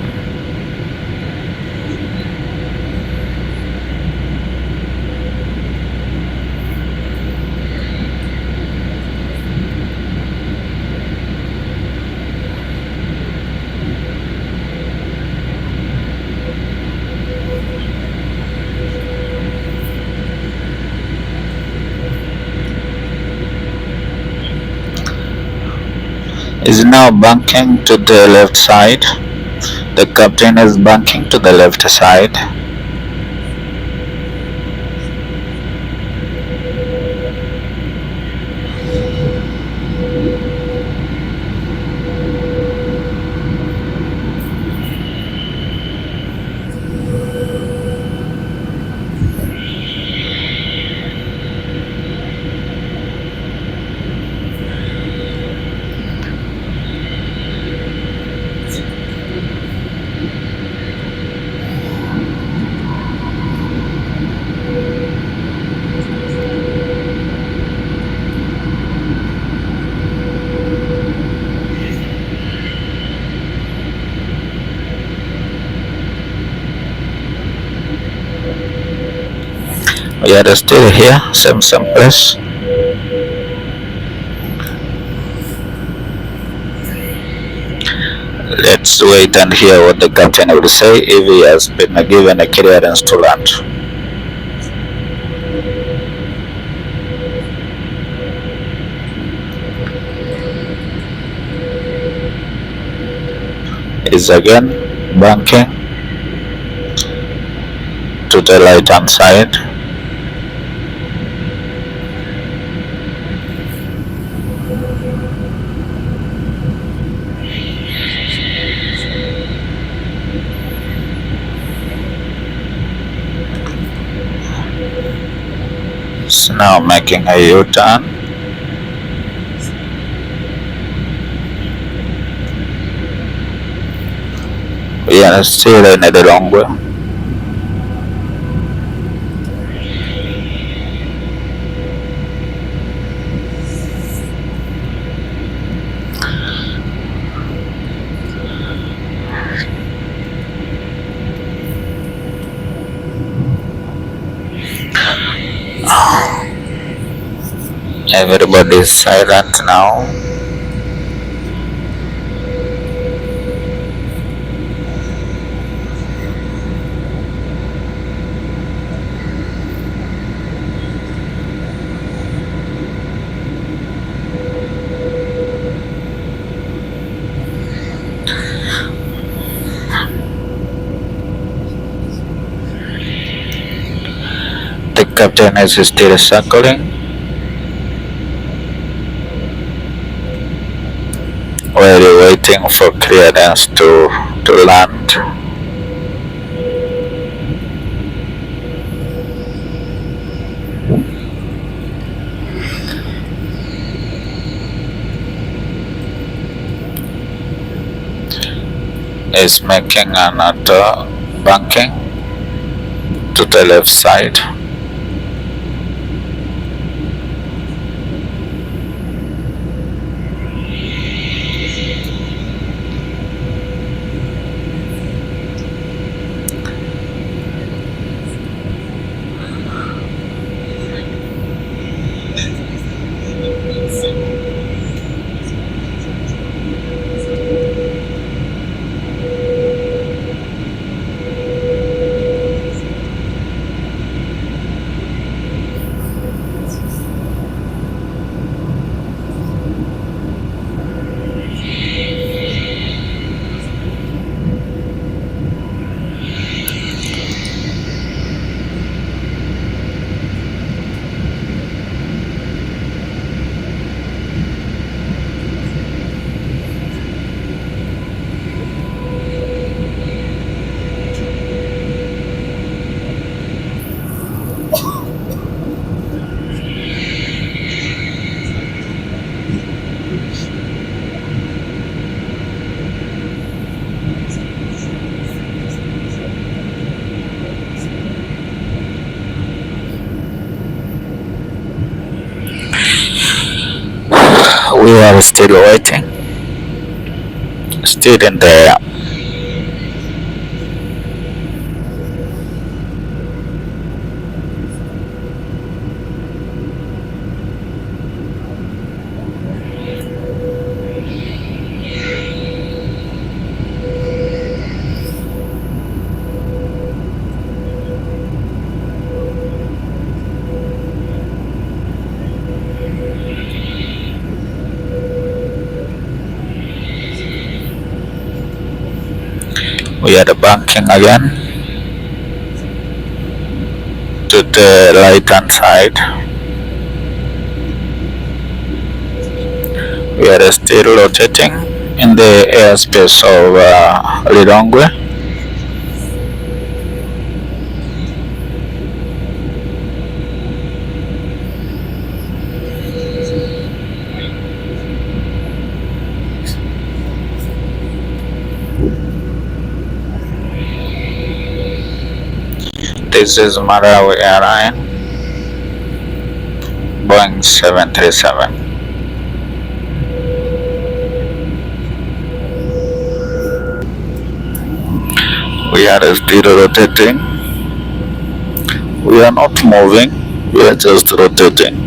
Is now banking to the left side. The captain is banking to the left side. We are still here, same place. Let's wait and hear what the captain will say if he has been given a clearance to land. Is again banking to the right hand side. now making a U-turn. We are still in the Lilongwe. Everybody is silent now. The captain is still circling. We're waiting for clearance to land. Is making another banking to the left side. We are still waiting, still in the air. We are banking again to the right hand side. We are still rotating in the airspace of Lilongwe. This is Malawi Airline, Boeing 737. We are still rotating. We are not moving, we are just rotating.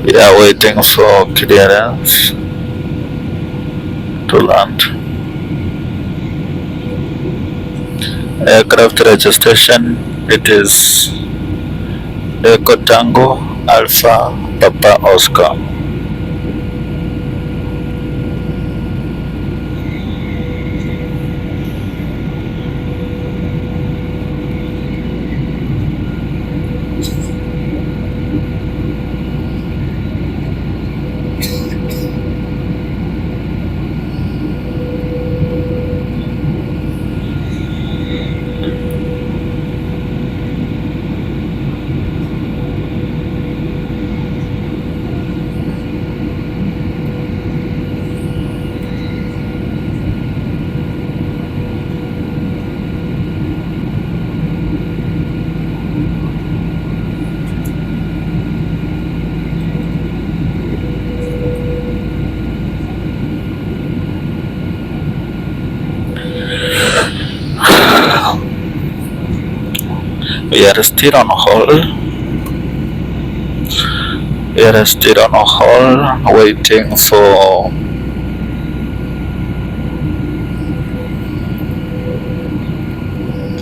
We are waiting for clearance to land. Aircraft registration, it is Echo Tango Alpha Papa Oscar. We are still on hold. We are still on hold, waiting for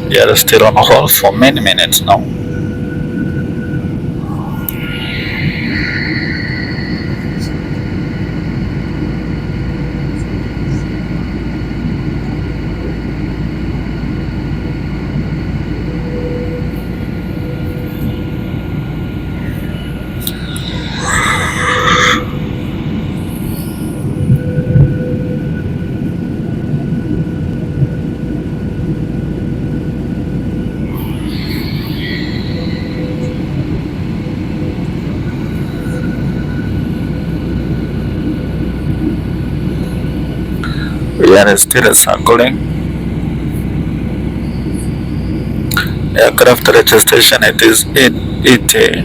we are still on hold for many minutes now. We are still circling. Aircraft registration, it is 880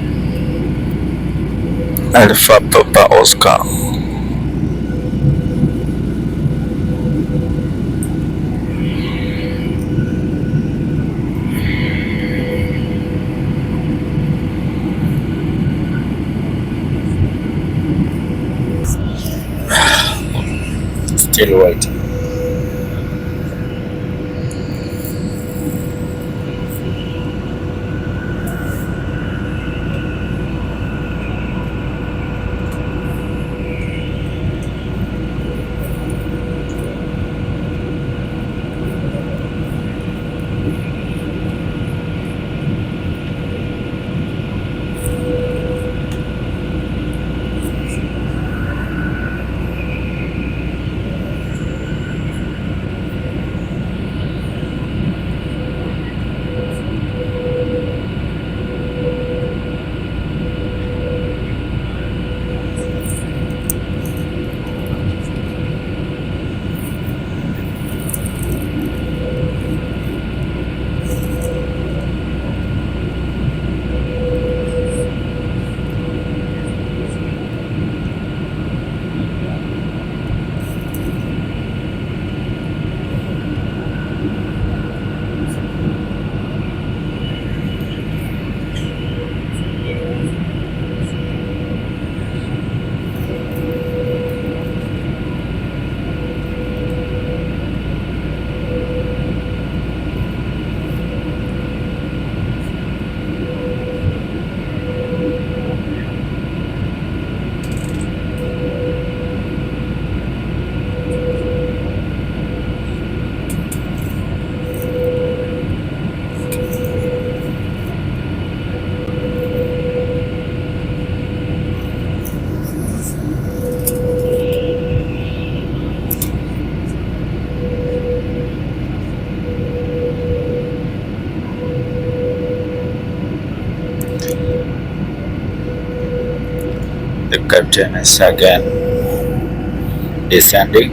Alpha Papa Oscar. Still waiting. The curtain is again descending.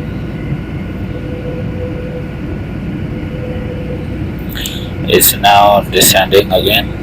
It's now descending again.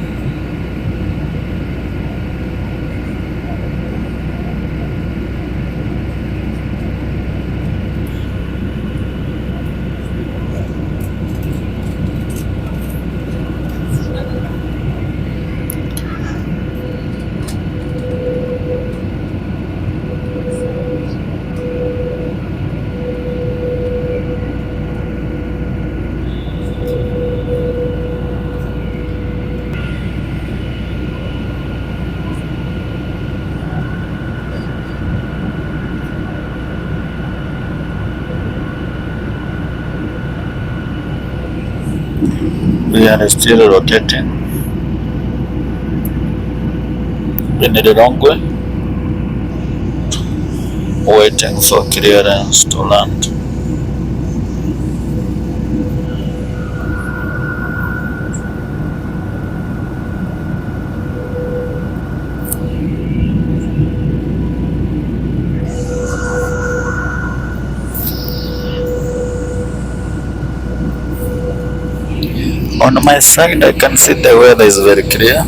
We are still rotating in the Lilongwe, waiting for clearance to land. On my side, I can see the weather is very clear,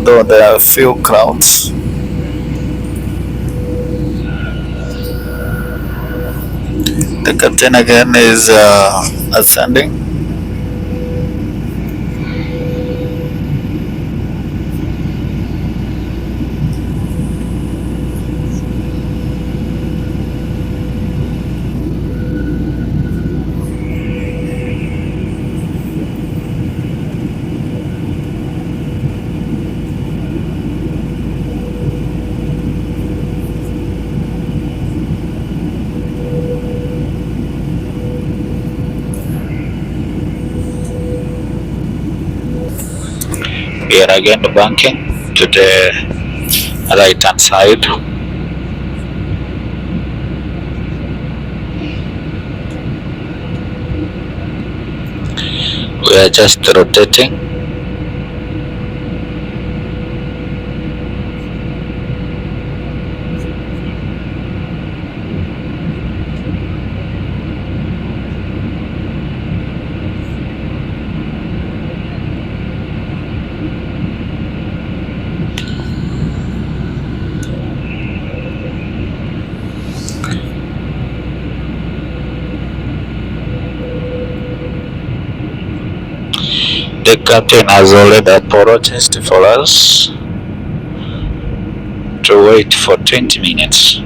though there are a few clouds. The captain again is ascending. We are again banking to the right hand side. We are just rotating. The captain has already apologized for us to wait for 20 minutes.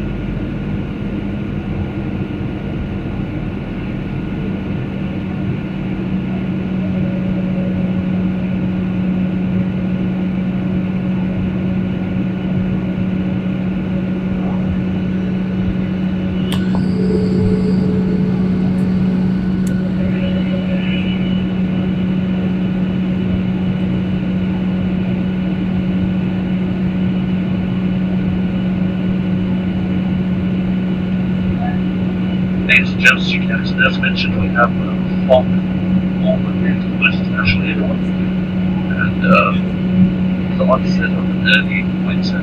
Ladies and gents, as mentioned, we have fog over the West International Airport and the onset of an early winter.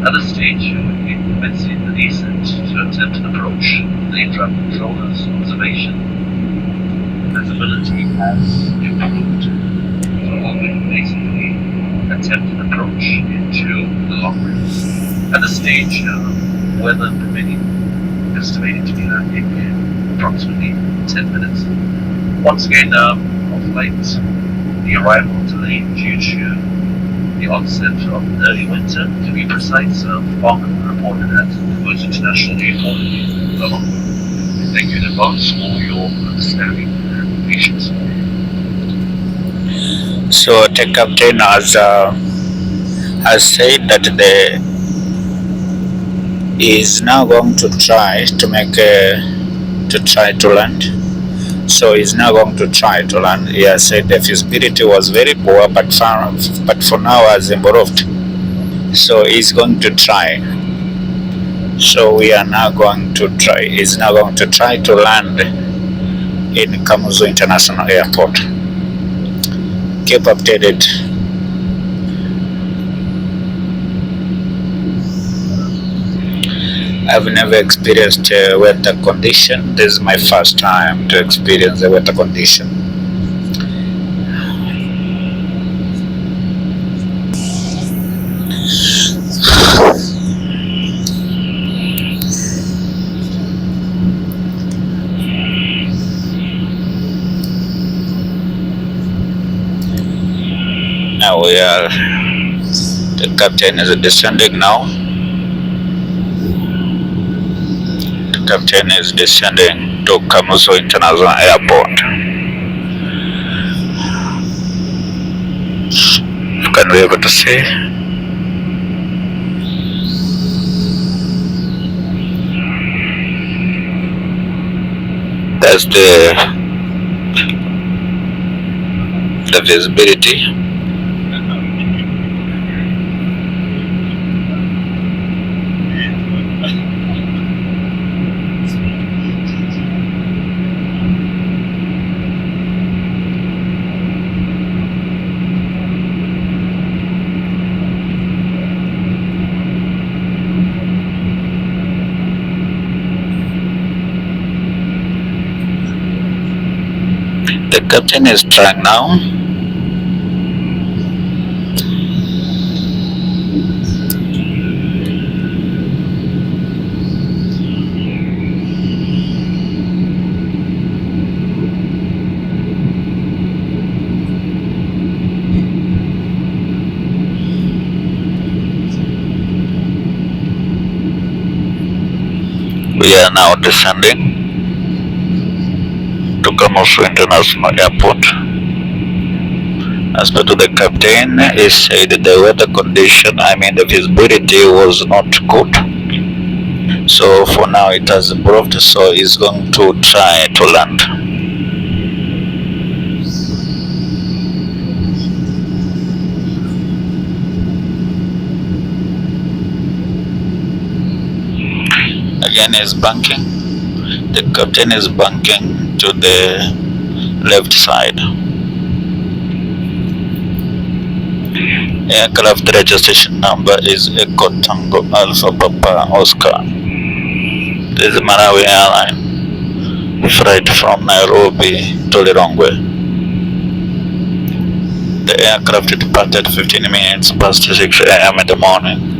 At this stage, we commencing the descent to attempt an approach. The air traffic controller's observation visibility has improved. So we basically attempt an approach into Lilongwe. At this stage, weather permitting, estimated to be landing in approximately 10 minutes. Once again, our flight, the arrival delayed due to the onset of early winter. To be precise, fog reported at Lilongwe International Airport in Lilongwe. Thank you in advance for your understanding and patience. So the captain has said that is now going to try to land. So he's now going to try to land. He has said the visibility was very poor, but for now has improved. So he's going to try. So we are now going to try. He's now going to try to land in Kamuzu International Airport. Keep updated. I've never experienced a weather condition. This is my first time to experience a weather condition. Now the captain is descending now. Captain is descending to Kamuzu International Airport. You can be able to see. That's the visibility. The captain is trying now. We are now descending to Kamuzu International Airport. As per to the captain, he said the weather condition, the visibility was not good. So for now it has improved, so he's going to try to land. again is banking. The captain is banking to the left side. Aircraft registration number is Echo Tango Alpha Papa Oscar. This is Malawi Airline flight from Nairobi to Lilongwe. The aircraft departed 15 minutes past 6 a.m. in the morning.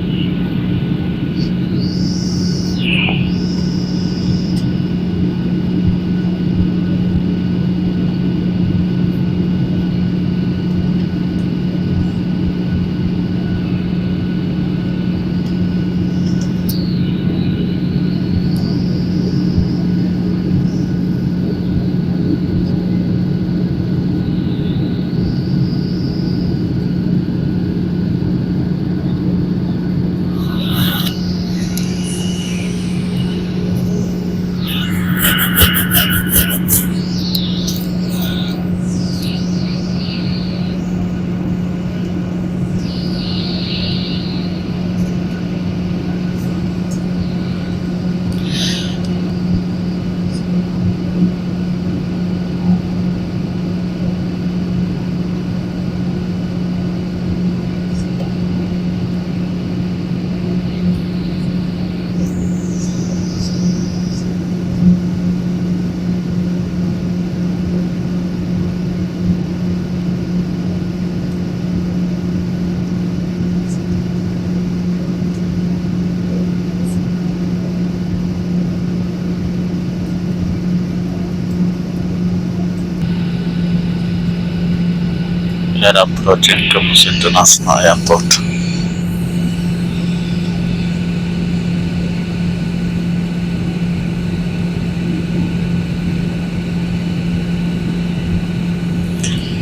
We are approaching Kabul International Airport.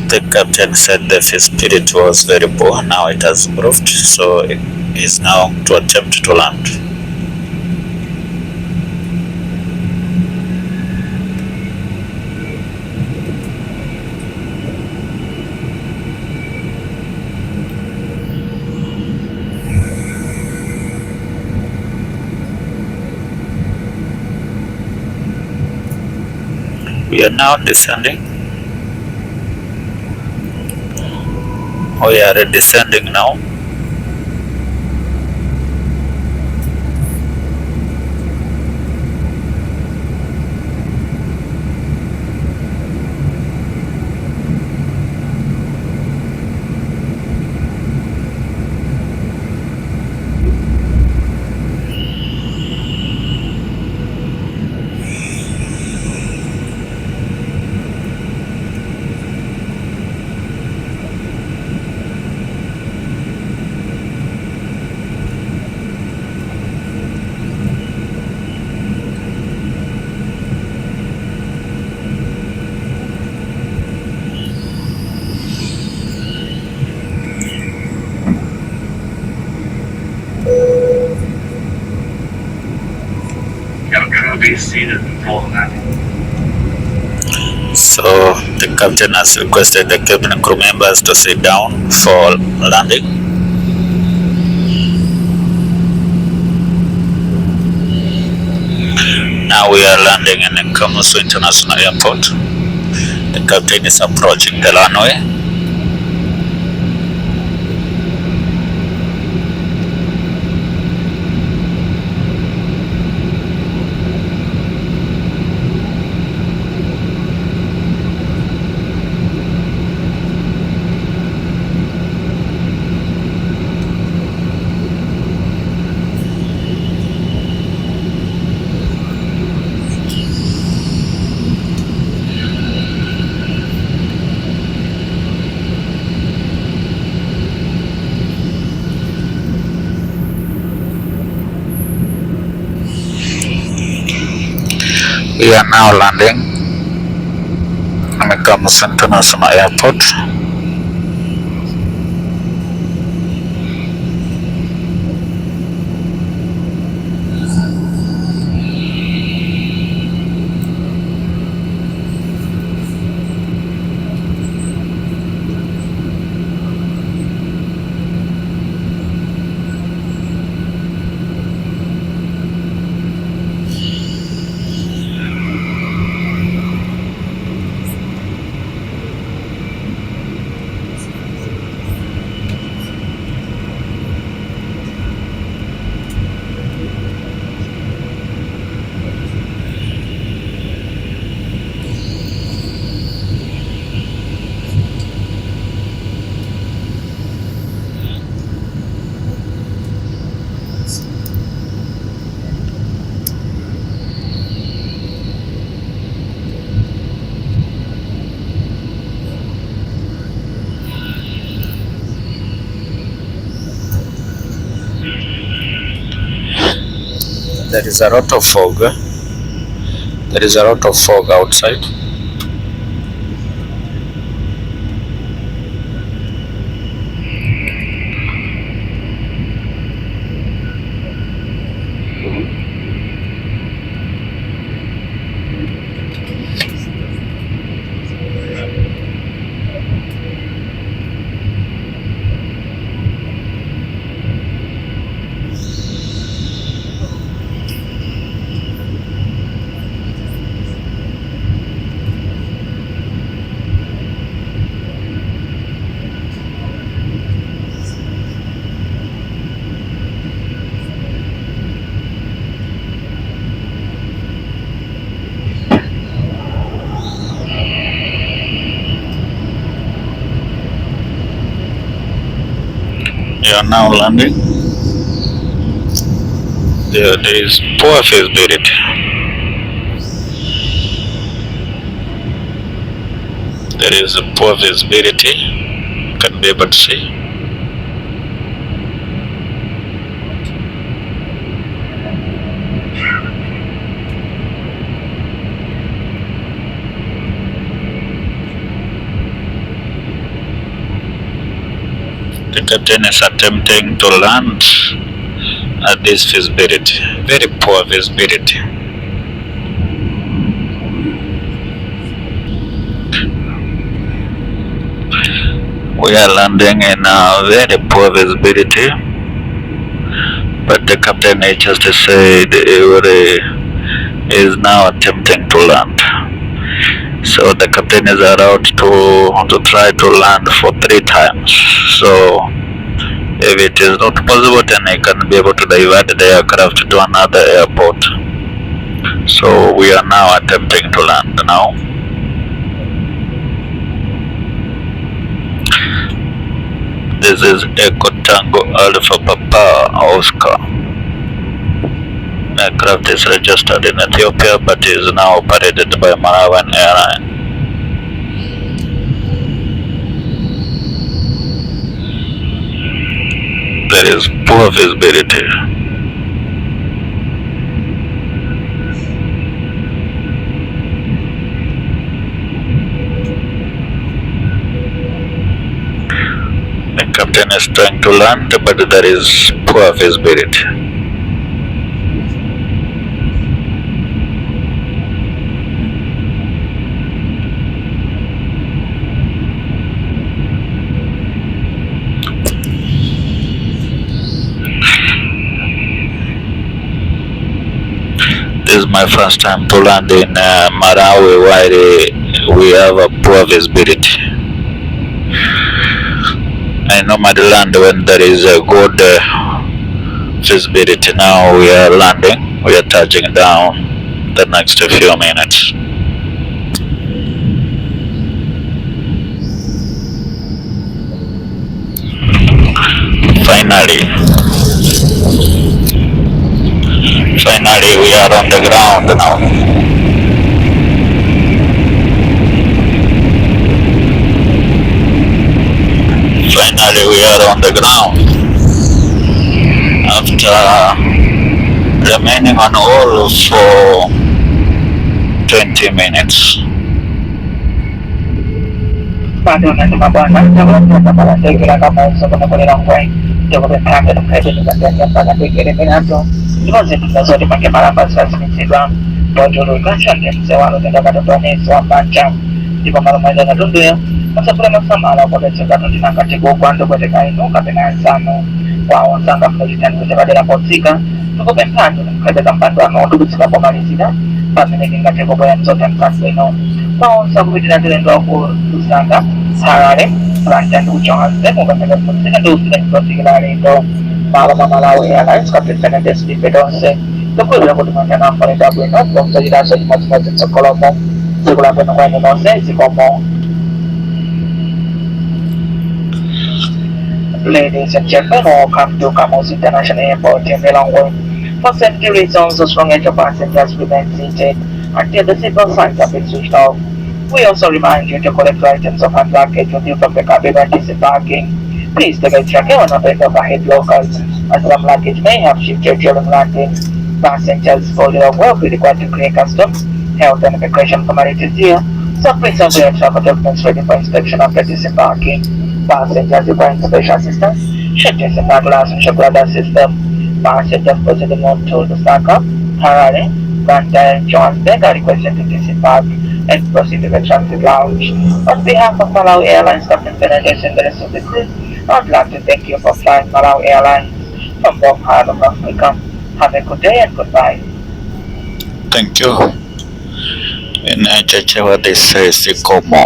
The captain said the spirit was very poor. Now it has improved, so it is now to attempt to land. We are now descending. We are descending now. Be seated before landing. So the captain has requested the cabin crew members to sit down for landing. Now we are landing in Kamuzu International Airport. The captain is approaching the runway. We are now landing at Kamuzu International Airport. There is a lot of fog. There is a lot of fog outside. You are now landing. There is poor visibility. There is a poor visibility. You can be able to see. The captain is attempting to land at this visibility. Very poor visibility. We are landing in a very poor visibility, but the captain just said he is now attempting to land. So the captain is allowed to try to land for 3 times. So if it is not possible, then he can be able to divert the aircraft to another airport. So we are now attempting to land now. This is Echo Tango Alpha Papa Oscar. Aircraft is registered in Ethiopia but is now operated by Malawian Airline. There is poor visibility. The captain is trying to land, but there is poor visibility. This is my first time to land in Malawi while we have a poor visibility. I normally land when there is a good visibility. Now we are landing. We are touching down the next few minutes. Finally we are on the ground now. Finally we are on the ground after remaining on hold for 20 minutes. Paano na mabana, dapat na pala sa ginagawa sa mga Lilongwe. Dapat na kami ng kaya ng ganyan para bigyan nato. Diba sa zote pake para pa sa Instagram. Bojoro kancha ng sewalo ng dapat to ni sa pancha. Diba marumay na dundo yo. Masa pula masama ala ko sa gato din ang katego kwando ko de kaino kapena samo. Wow, sanga palitan ko sa badala potsika. Tuko pensando kada kampando ano tuko sa pamalisida. Pamilin katego ko yan zote ang kasino. Wow, sa ko din natin ko usanga sarare. Rancan ujangan dan bukan dengan penting dosen particularly itu para Malawi Airlines kapten Fernandez di Pedonse itu sudah kudumankan apa yang dah buat belum saja dah saya macam-macam sekolah mau sekolah penungguan Pedonse si komo. Ladies and gentlemen, welcome to Kamos International Airport in Lilongwe. For safety reasons, the strong edge of passengers remain seated until the seatbelt signs have been switched off. We also remind you to collect items of hand luggage with you from the cabin at disembarking. Please take extra care when operating overhead locals, as some luggage may have shifted during landing. Passengers for Lilongwe will be required to clear customs, health and immigration formalities here, so please have your travel documents ready for inspection after disembarking. Passengers requiring special assistance should disembark last in Chocolate system. Passengers proceeding on to Lusaka, Harare, Rwanda and Johannesburg are requested to disembark and proceed to the transit lounge. On behalf of Malawi Airlines Captain Benedict and the rest of the crew, I would like to thank you for flying Malawi Airlines from both part of Africa. Have a good day and goodbye. Thank you. In Chachewa, they say Sikomo.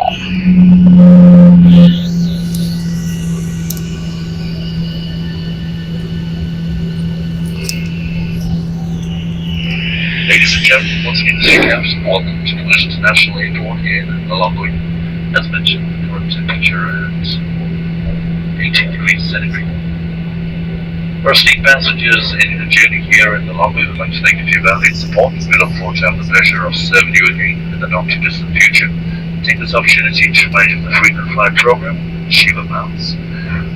Ladies and gentlemen, once again, this is Takeoff. Welcome to Malaysia International Airport in Lilongwe. As mentioned, the current temperature is 18 degrees centigrade. For our esteemed passengers ending the journey here in Lilongwe, we'd like to thank you for your valued support. We look forward to having the pleasure of serving you again in the not too distant future. Take this opportunity to remind you of the frequent flyer program, Shiva Miles.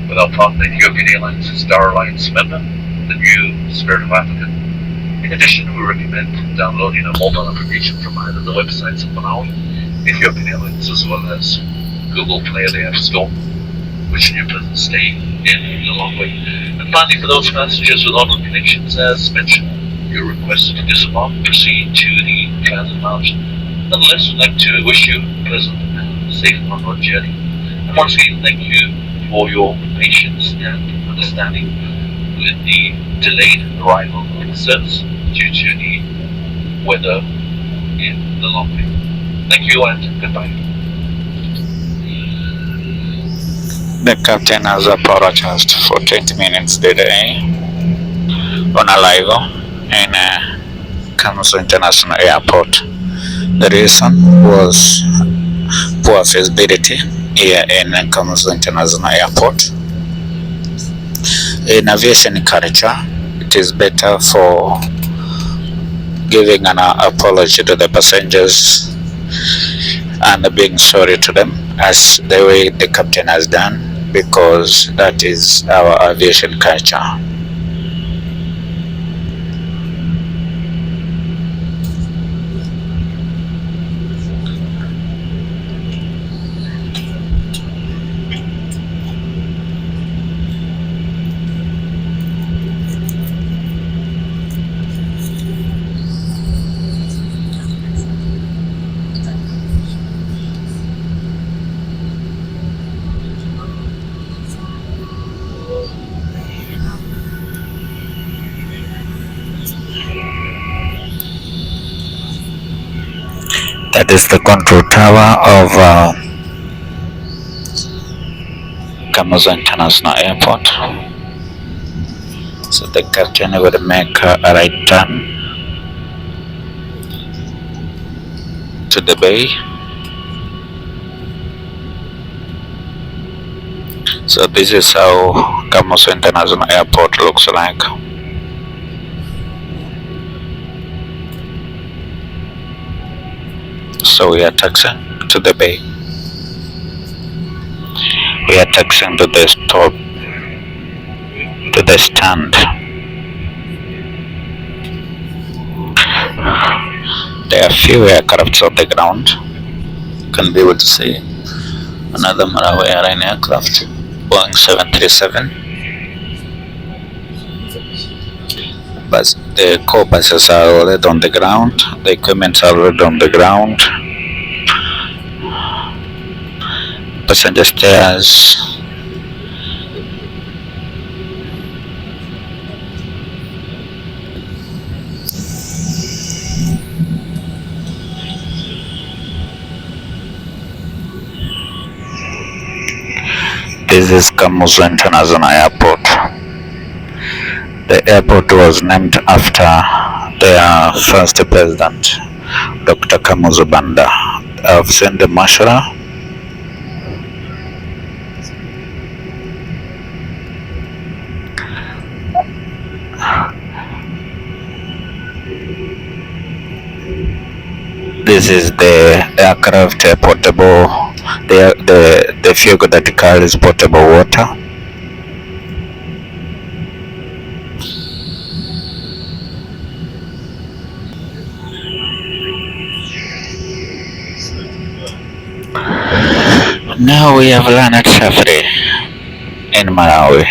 With our partner Ethiopian Airlines Star Alliance member, the new Spirit of Africa. In addition, we recommend downloading a mobile application from either the websites of Malawi, Ethiopian Airlines, as well as Google Play or the App Store. Wishing you a pleasant stay in Lilongwe. And finally, for those passengers with onward connections, as mentioned, you're requested to disembark and proceed to the transit lounge. Nonetheless, we'd like to wish you a pleasant and safe onward journey. And once again, thank you for your patience and understanding with the delayed arrival of the service due to the weather in Lilongwe. Thank you and goodbye. The captain has apologized for 20 minutes delay on arrival in Kamuzu International Airport. The reason was poor visibility here in Kamuzu International Airport. In aviation culture, it is better for giving an apology to the passengers and being sorry to them as the way the captain has done, because that is our aviation culture. That is the control tower of Kamuzu International Airport. So the captain will make a right turn to the bay. So this is how Kamuzu International Airport looks like. So we are taxiing to the bay. We are taxiing to the stop, to the stand. There are few aircrafts on the ground. You can be able to see another Malawi Airline aircraft, Boeing 737. But the core buses are already on the ground. The equipment are already on the ground. Passenger stairs. This is Kamuzu International Airport. The airport was named after their first president, Dr. Kamuzu Banda. I've seen the Mashara. This is the aircraft portable, the fuel that carries potable water. Now we have landed safely in Malawi.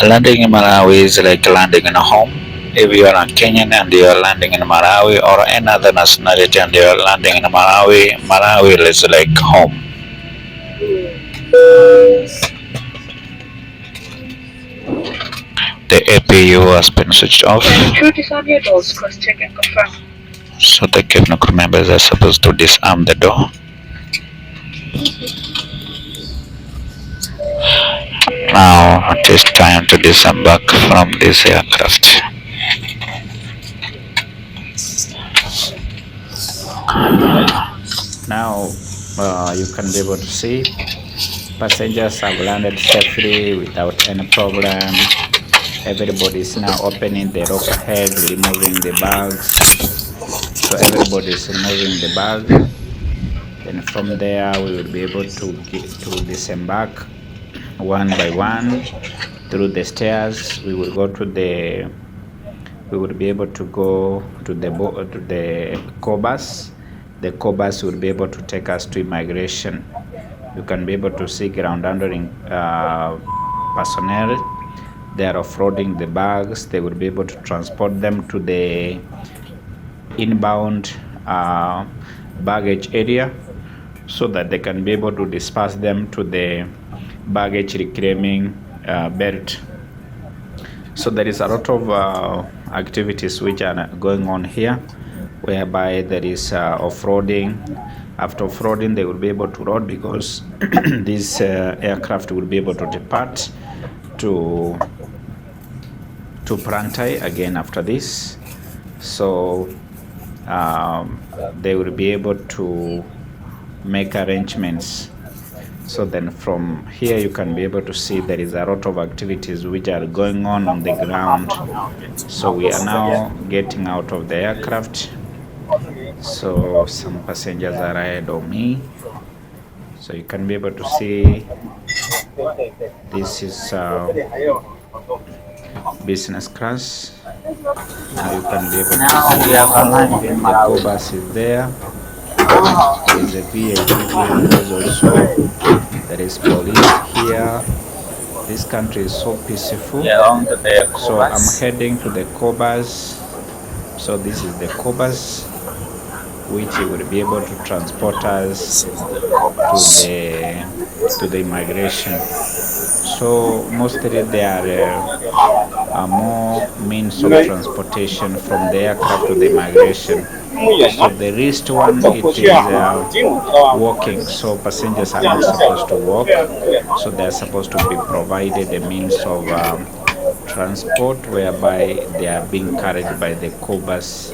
Landing in Malawi is like landing in a home. If you are a Kenyan and you are landing in Malawi, or any other nationality and you are landing in Malawi, Malawi is like home. The APU has been switched off. Truth is on your doors, cross-check and confirm. So the cabin crew members are supposed to disarm the door. Now it is time to disembark from this aircraft. Now you can be able to see passengers have landed safely without any problem. Everybody is now opening the locker head, removing the bags. So everybody is removing the bag. Then from there we will be able to disembark one by one through the stairs. We will be able to go to the cobas. The cobas will be able to take us to immigration. You can be able to see ground handling personnel. They are offloading the bags. They will be able to transport them to the inbound baggage area so that they can be able to disperse them to the baggage reclaiming belt. So there is a lot of activities which are going on here, whereby there is off-roading. After off-roading, they will be able to load because this aircraft will be able to depart to Plantai again after this. So they will be able to make arrangements. So then from here you can be able to see there is a lot of activities which are going on the ground. So we are now getting out of the aircraft. So some passengers are ahead of me. So you can be able to see this is business class. Now you can be able to see the cobus is there. There is a VIP vehicles also. There is police here. This country is so peaceful. So I'm heading to the cobus. So this is the cobus, which will be able to transport us to the immigration. So mostly there are more means of transportation from the aircraft to the immigration. So the least one, it is walking. So passengers are not supposed to walk. So they are supposed to be provided a means of transport whereby they are being carried by the cobus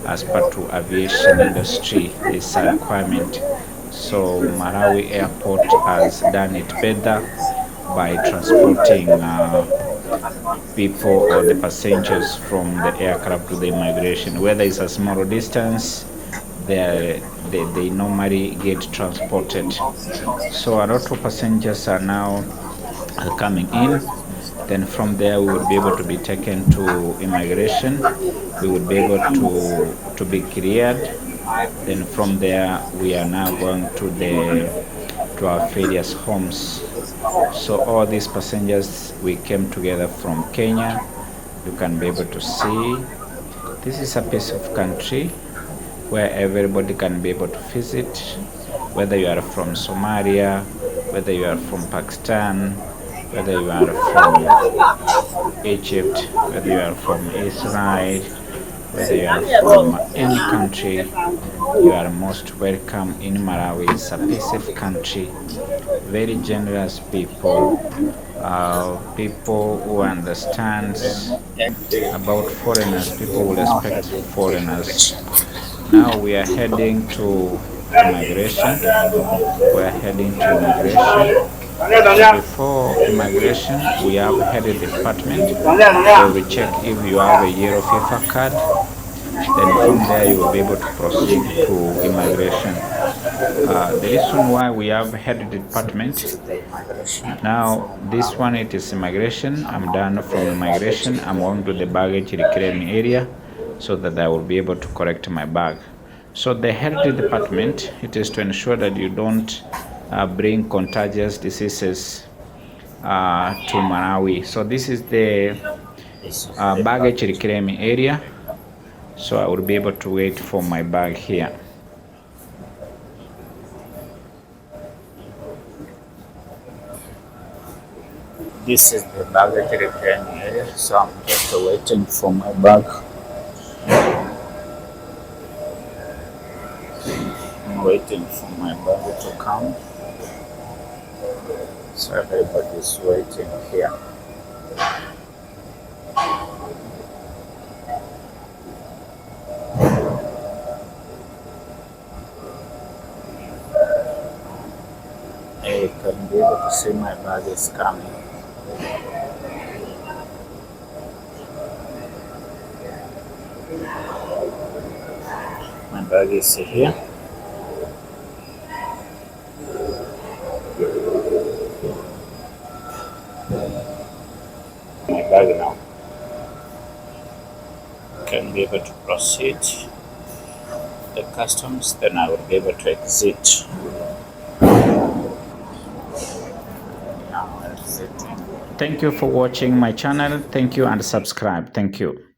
as per to aviation industry. This requirement. So Malawi Airport has done it better by transporting people or the passengers from the aircraft to the immigration. Whether it's a small distance, they normally get transported. So a lot of passengers are now coming in. Then from there we will be able to be taken to immigration. We will be able to be cleared. Then from there we are now going to our various homes. So all these passengers, we came together from Kenya. You can be able to see this is a piece of country where everybody can be able to visit, whether you are from Somalia, whether you are from Pakistan, whether you are from Egypt, whether you are from Israel, whether you are from any country, you are most welcome in Malawi. It's a peaceful country, very generous people, people who understand about foreigners, people who respect foreigners. Now we are heading to immigration. We are heading to immigration. Before immigration, we have headed department where we check if you have a yellow FIFA card. Then from there you will be able to proceed to immigration. The reason why we have headed department, now this one it is immigration. I'm done from immigration. I'm going to the baggage reclaiming area so that I will be able to collect my bag. So the health department, it is to ensure that you don't bring contagious diseases to Malawi. So this is the baggage reclaiming area. So I will be able to wait for my bag here. This is the baggage reclaiming area, so I'm just waiting for my bag. I'm waiting for my bag to come. So everybody's waiting here. You can be able to see my bag is coming. My bag is here. My bag now. Can be able to proceed the customs, then I will be able to exit. Now exiting. Thank you for watching my channel. Thank you and subscribe. Thank you.